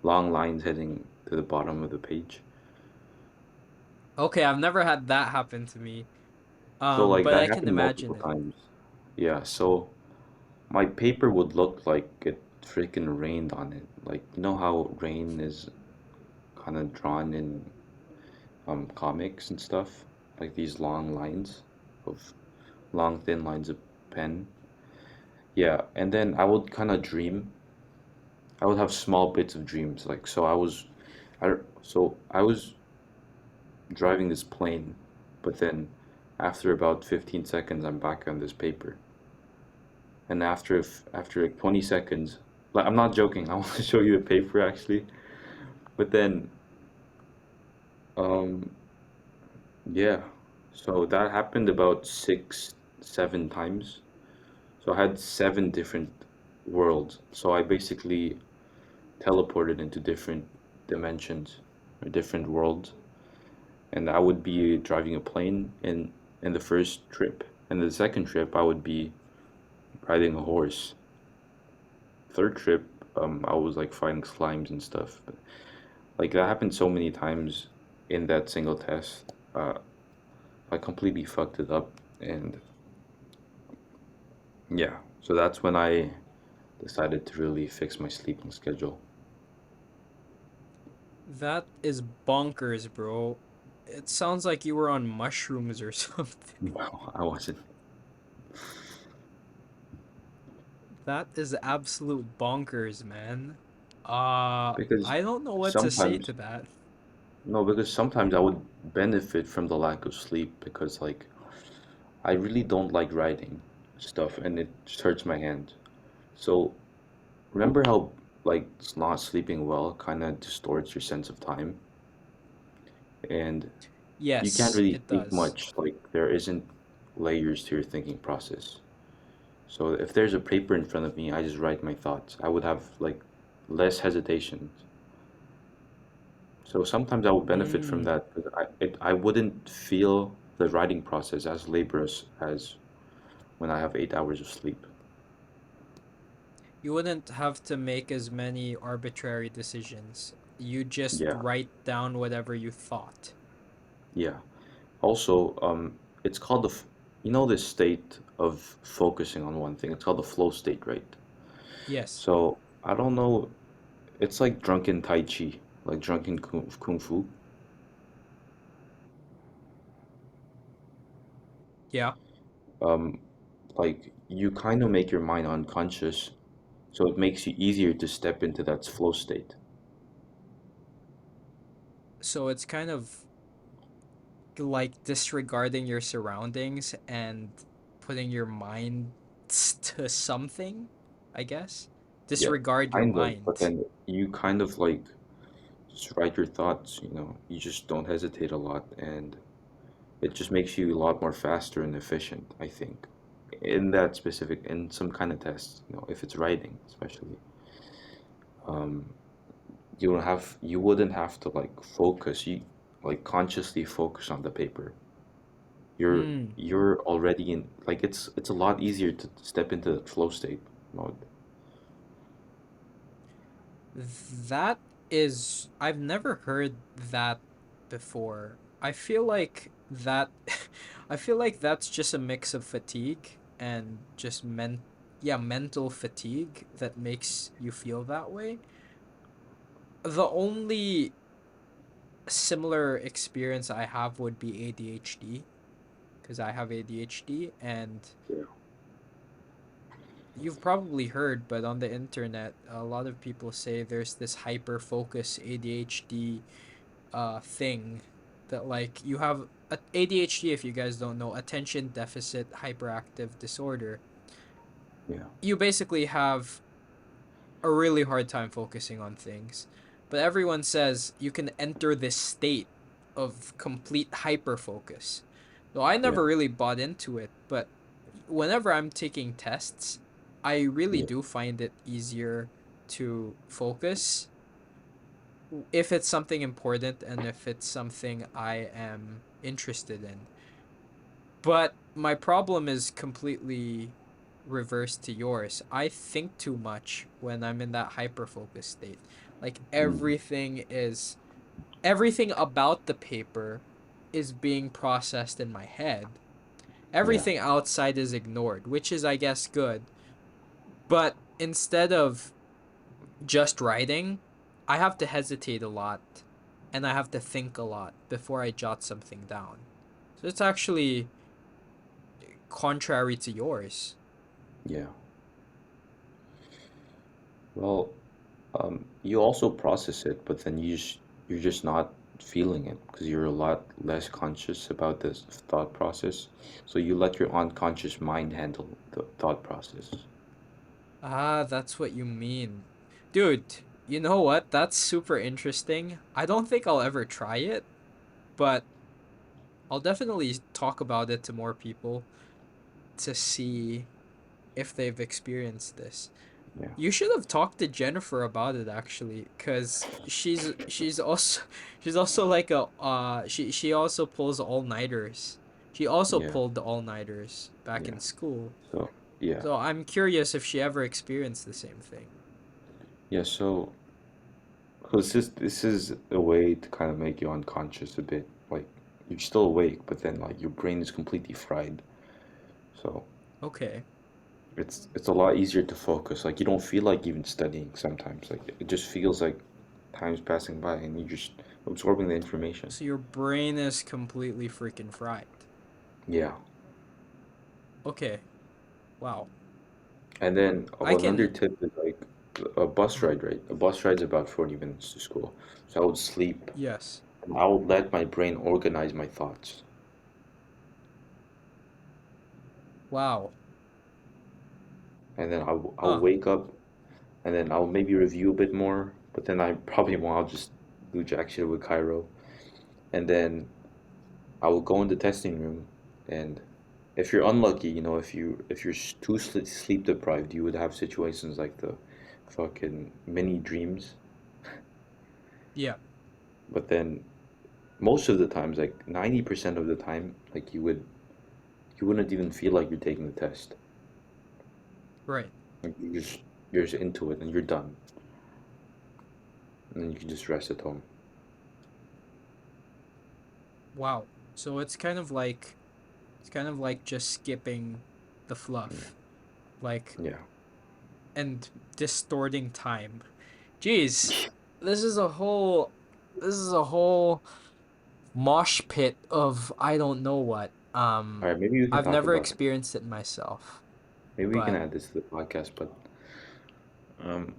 long lines heading to the bottom of the page. Okay, I've never had that happen to me. So like But that I can happened imagine multiple it. times. Yeah, so my paper would look like it freaking rained on it. Like you know how rain is kind of drawn in comics and stuff, like these long lines of long thin lines of pen. Yeah, and then I would kind of dream. I would have small bits of dreams. Like so I was driving this plane, but then after about 15 seconds, I'm back on this paper. And after like 20 seconds, like I'm not joking. I want to show you the paper actually. But then um yeah, so that happened about six, 7 times. So I had 7 different worlds. So I basically teleported into different dimensions or different worlds. and I would be driving a plane in the first trip, and the second trip I would be riding a horse. Third trip, I was like fighting slimes and stuff. But, like that happened so many times in that single test. I completely fucked it up, and yeah, so that's when I decided to really fix my sleeping schedule. That is bonkers, bro. It sounds like you were on mushrooms or something. No, I wasn't. That is absolute bonkers, man. Because I don't know what to say sometimes, to that. no, because sometimes I would benefit from the lack of sleep because, like, I really don't like writing stuff and it just hurts my hand. So, remember how, like, not sleeping well kind of distorts your sense of time? And you can't Yes, really it think does. much, like, there isn't layers to your thinking process. So, if there's a paper in front of me, I just write my thoughts. I would have, like, less hesitation. So sometimes I would benefit from Mm. that because I wouldn't feel the writing process as laborious as when I have 8 hours of sleep. You wouldn't have to make as many arbitrary decisions. You just Yeah, write down whatever you thought. yeah. Also, it's called you know, this state of focusing on one thing. It's called the flow state, right? Yes. So I don't know. It's like drunken Tai Chi, like drunken Kung Fu. Yeah. Um, like you kind of make your mind unconscious, so it makes you easier to step into that flow state. So it's kind of like disregarding your surroundings and putting your mind to something, I guess. Yeah, Disregard your kind of. But mind. then you kind of like just write your thoughts, you know. You just don't hesitate a lot, and it just makes you a lot more faster and efficient, I think. In that specific, in some kind of test, you know, if it's writing, especially, um, you wouldn't have to like focus, you like consciously focus on the paper. You're Hmm. you're already in, like it's a lot easier to step into the flow state mode. That is, I've never heard that before. I feel like that I feel like that's just a mix of fatigue and just mental fatigue that makes you feel that way. The only similar experience I have would be ADHD because I have ADHD, and Yeah, you've probably heard, but on the internet, a lot of people say there's this hyper focus ADHD thing that, like, you have ADHD, if you guys don't know, attention deficit hyperactive disorder. yeah, You basically have a really hard time focusing on things. But everyone says you can enter this state of complete hyper focus. So I yeah, never really bought into it, but whenever I'm taking tests, I really yeah, do find it easier to focus if it's something important and if it's something I am interested in. But my problem is completely reversed to yours. I think too much when I'm in that hyper focus state. Like mm, everything about the paper is being processed in my head. yeah, Everything outside is ignored, which is, I guess, good. But instead of just writing, I have to hesitate a lot and I have to think a lot before I jot something down. So it's actually contrary to yours. yeah. Well, you also process it, but then you're just not feeling it because you're a lot less conscious about this thought process. So you let your unconscious mind handle the thought process. Ah, that's what you mean. Dude, you know what? That's super interesting. I don't think I'll ever try it, but I'll definitely talk about it to more people to see if they've experienced this. Yeah, You should have talked to Jennifer about it actually, cause she's also she's also like a she also pulls all nighters. She also yeah, pulled the all nighters back yeah. in school. So yeah, So I'm curious if she ever experienced the same thing. yeah. So this is a way to kind of make you unconscious a bit. Like you're still awake, but then like your brain is completely fried. So Okay. it's a lot easier to focus. Like you don't feel like even studying sometimes. Like it just feels like time's passing by and you're just absorbing the information. So your brain is completely freaking fried. Yeah. Okay. Wow. And then I another can. tip is like a bus Mhm. ride, right? A bus ride's about 40 minutes to school. So I would sleep Yes. and I would let my brain organize my thoughts. Wow. And then I'll Huh. wake up and then I'll maybe review a bit more, but then I probably won't. I'll just do jack shit with Cairo. And then I will go in the testing room and if you're unlucky, if you're too sleep deprived, you would have situations like the fucking mini dreams. Yeah. But then most of the times, like 90% of the time, like you wouldn't even feel like you're taking the test. Right. Like you're just into it and you're done. And then you can just rest at home. Wow. So it's kind of like just skipping the fluff. Like Yeah. and distorting time. Jeez. This is a whole this is a whole mosh pit of I don't know what. All right, maybe we can I've talk never about it. experienced it myself, Maybe we can but add this to the podcast, but um,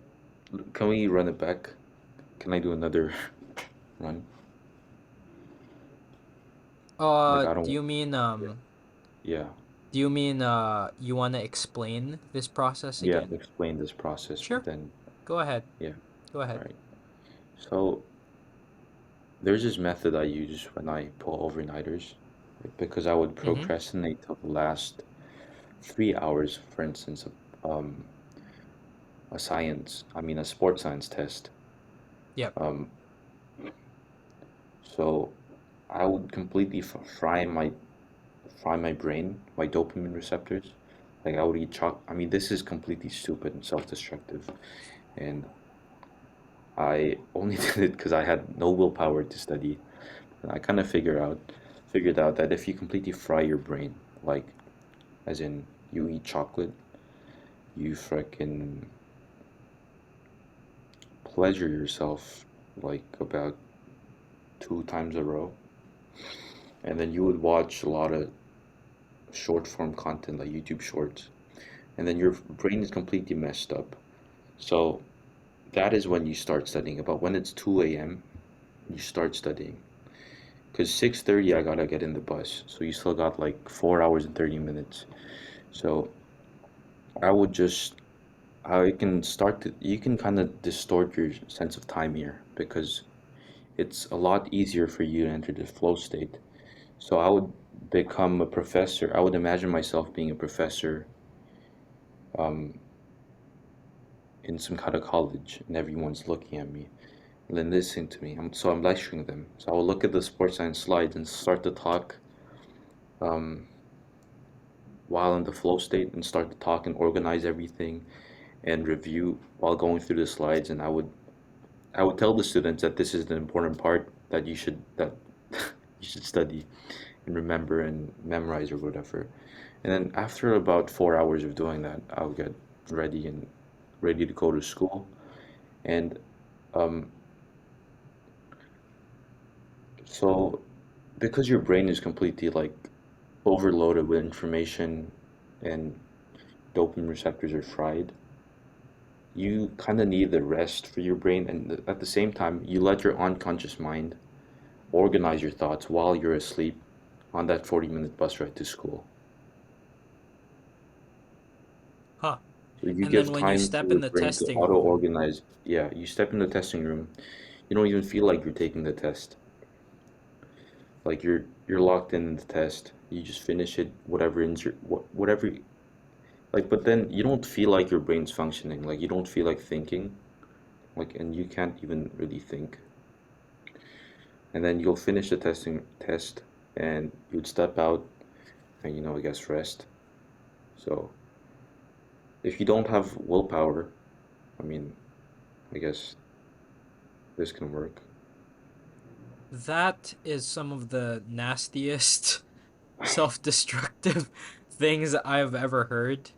can we run it back? Can I do another run? Like I do don't. you mean Yeah. Yeah. you want to explain this process Yeah. again? Explain this process, but Sure. then Go ahead. yeah. Go All ahead. right. So there's this method I use when I pull overnighters, like, because I would Mhm. procrastinate till the last 3 hours, for instance, um, a sports science test. Yep. Um, so I would completely fry my brain, my dopamine receptors. Like I would eat choc. I mean, this is completely stupid and self-destructive, and I only did it because I had no willpower to study. And I kind of figured out that if you completely fry your brain, like as in you eat chocolate, you freaking pleasure yourself like about 2 times a row, and then you would watch a lot of short form content like YouTube shorts, and then your brain is completely messed up. So that is when you start studying. About when it's 2 a.m., you start studying. Because 6:30 I gotta get in the bus, so you still got like 4 hours and 30 minutes. So I would just I can start to you can kind of distort your sense of time here because it's a lot easier for you to enter the flow state. So I would become a professor. I would imagine myself being a professor um, in some kind of college, and everyone's looking at me and then listening to me. I'm lecturing them. So I will look at the sports science slides and start to talk um, while in the flow state and start to talk and organize everything and review while going through the slides. And I would tell the students that this is the important part that that you should study and remember and memorize or whatever. And then after about 4 hours of doing that, I'll get ready and ready to go to school. And um, so because your brain is completely like overloaded with information and dopamine receptors are fried, you kind of need the rest for your brain. And at the same time, you let your unconscious mind organize your thoughts while you're asleep on that 40-minute bus ride to school. Huh. So you And then give when you time for step your in the brain to testing room, auto-organize. Yeah, you step in the testing room, you don't even feel like you're taking the test. Like you're locked in the test. You just finish it, whatever Like, but then you don't feel like your brain's functioning. Like, you don't feel like thinking. Like, and you can't even really think. And then you'll finish the testing test, and you'd step out, and I guess rest. So if you don't have willpower, I mean, I guess this can work. That is some of the nastiest self-destructive things I've ever heard.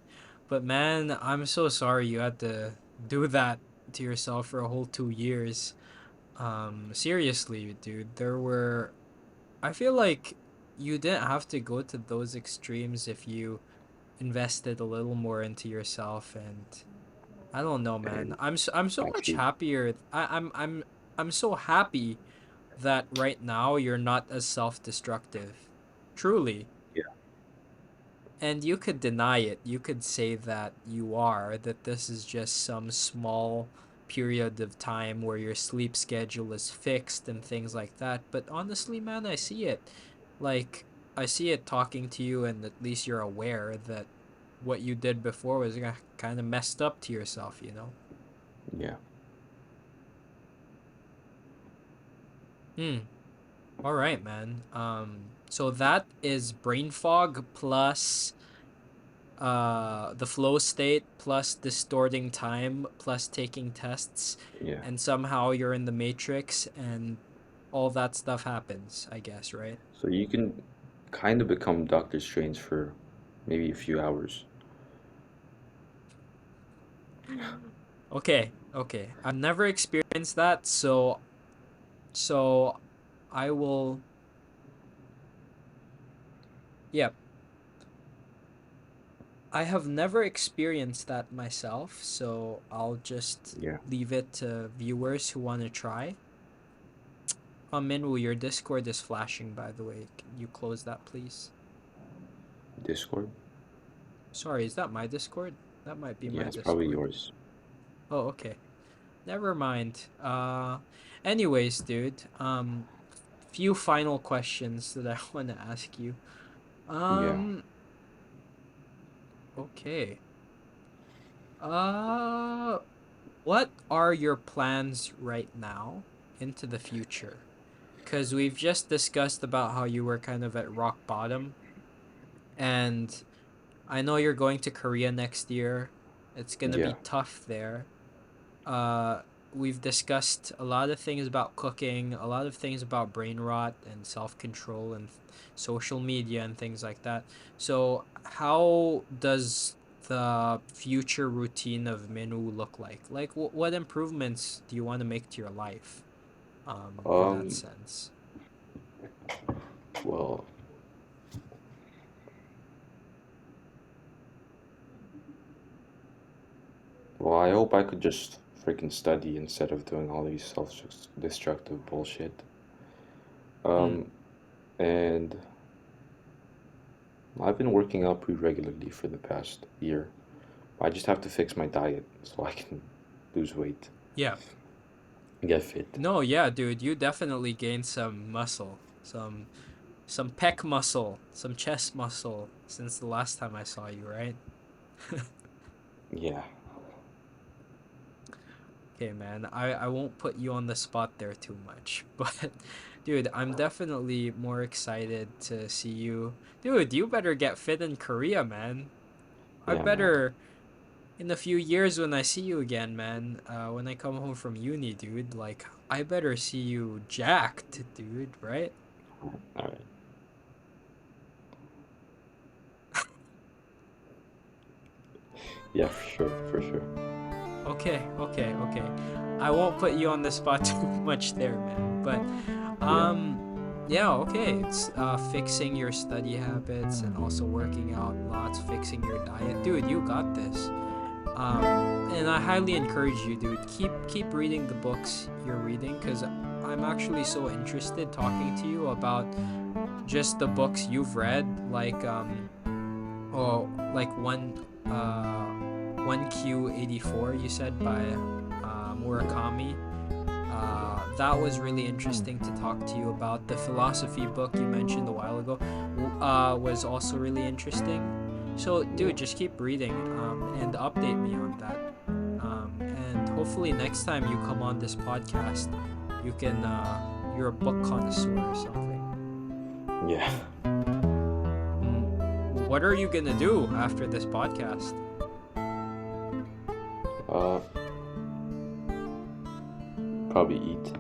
But man, I'm so sorry you had to do that to yourself for a whole 2 years. Seriously, dude, I feel like you didn't have to go to those extremes if you invested a little more into yourself. And I don't know, man. And I'm so much actually, happier. I'm so happy that right now you're not as self-destructive. Truly. yeah, And you could deny it. You could say that you are, that this is just some small period of time where your sleep schedule is fixed and things like that. But honestly, man, I see it. Like, I see it talking to you, and at least you're aware that what you did before was kind of messed up to yourself, you know? yeah. Hmm. All right, man. So that is brain fog plus the flow state plus distorting time plus taking tests, Yeah. and somehow you're in the matrix and all that stuff happens, I guess, right? So you can kind of become Doctor Strange for maybe a few hours. Okay, okay, I've never experienced that, so I will, yeah, I have never experienced that myself, so I'll just Yeah. leave it to viewers who want to try. Minwoo, your Discord is flashing, by the way. Can you close that, please? Discord? Sorry, is that my Discord? That might be Yeah, my it's probably Discord. yours. Oh, okay. Never mind. Anyways, dude, few final questions that I want to ask you. Yeah. Um, okay. Uh, what are your plans right now into the future? Because we've just discussed about how you were kind of at rock bottom, and I know you're going to Korea next year. It's gonna Yeah. be tough there. Uh, we've discussed a lot of things about cooking, a lot of things about brain rot and self control and social media and things like that. So, how does the future routine of Minwoo look like? Like, what improvements do you want to make to your life? In that Um, sense. well, well, I hope I could just freaking study instead of doing all these self-destructive bullshit. Hmm. Um, and I've been working out pretty regularly for the past year. I just have to fix my diet so I can lose weight Yeah. and get fit. No, yeah, dude, you definitely gained some muscle, some pec muscle, some chest muscle since the last time I saw you, right? Yeah, Okay, man. I won't put you on the spot there too much, but dude, I'm definitely more excited to see you. Dude, you better get fit in Korea, man. I yeah, man. better in a few years when I see you again, man. When I come home from uni, dude, like I better see you jacked, dude, right? All right. Yeah, for sure, for sure. Okay, okay, okay. I won't put you on the spot too much there, man. But Yeah, um yeah, okay. It's fixing your study habits and also working out lots, fixing your diet. Dude, you got this. And I highly encourage you, dude. Keep reading the books you're reading cuz I'm actually so interested talking to you about just the books you've read, like like uh 1Q84 you said by Murakami. That was really interesting to talk to you about. The philosophy book you mentioned a while ago was also really interesting. So, Yeah. dude, just keep reading and update me on that. And hopefully next time you come on this podcast, you can you're a book connoisseur or something. Yeah. What are you gonna do after this podcast? Uh, Probably eat.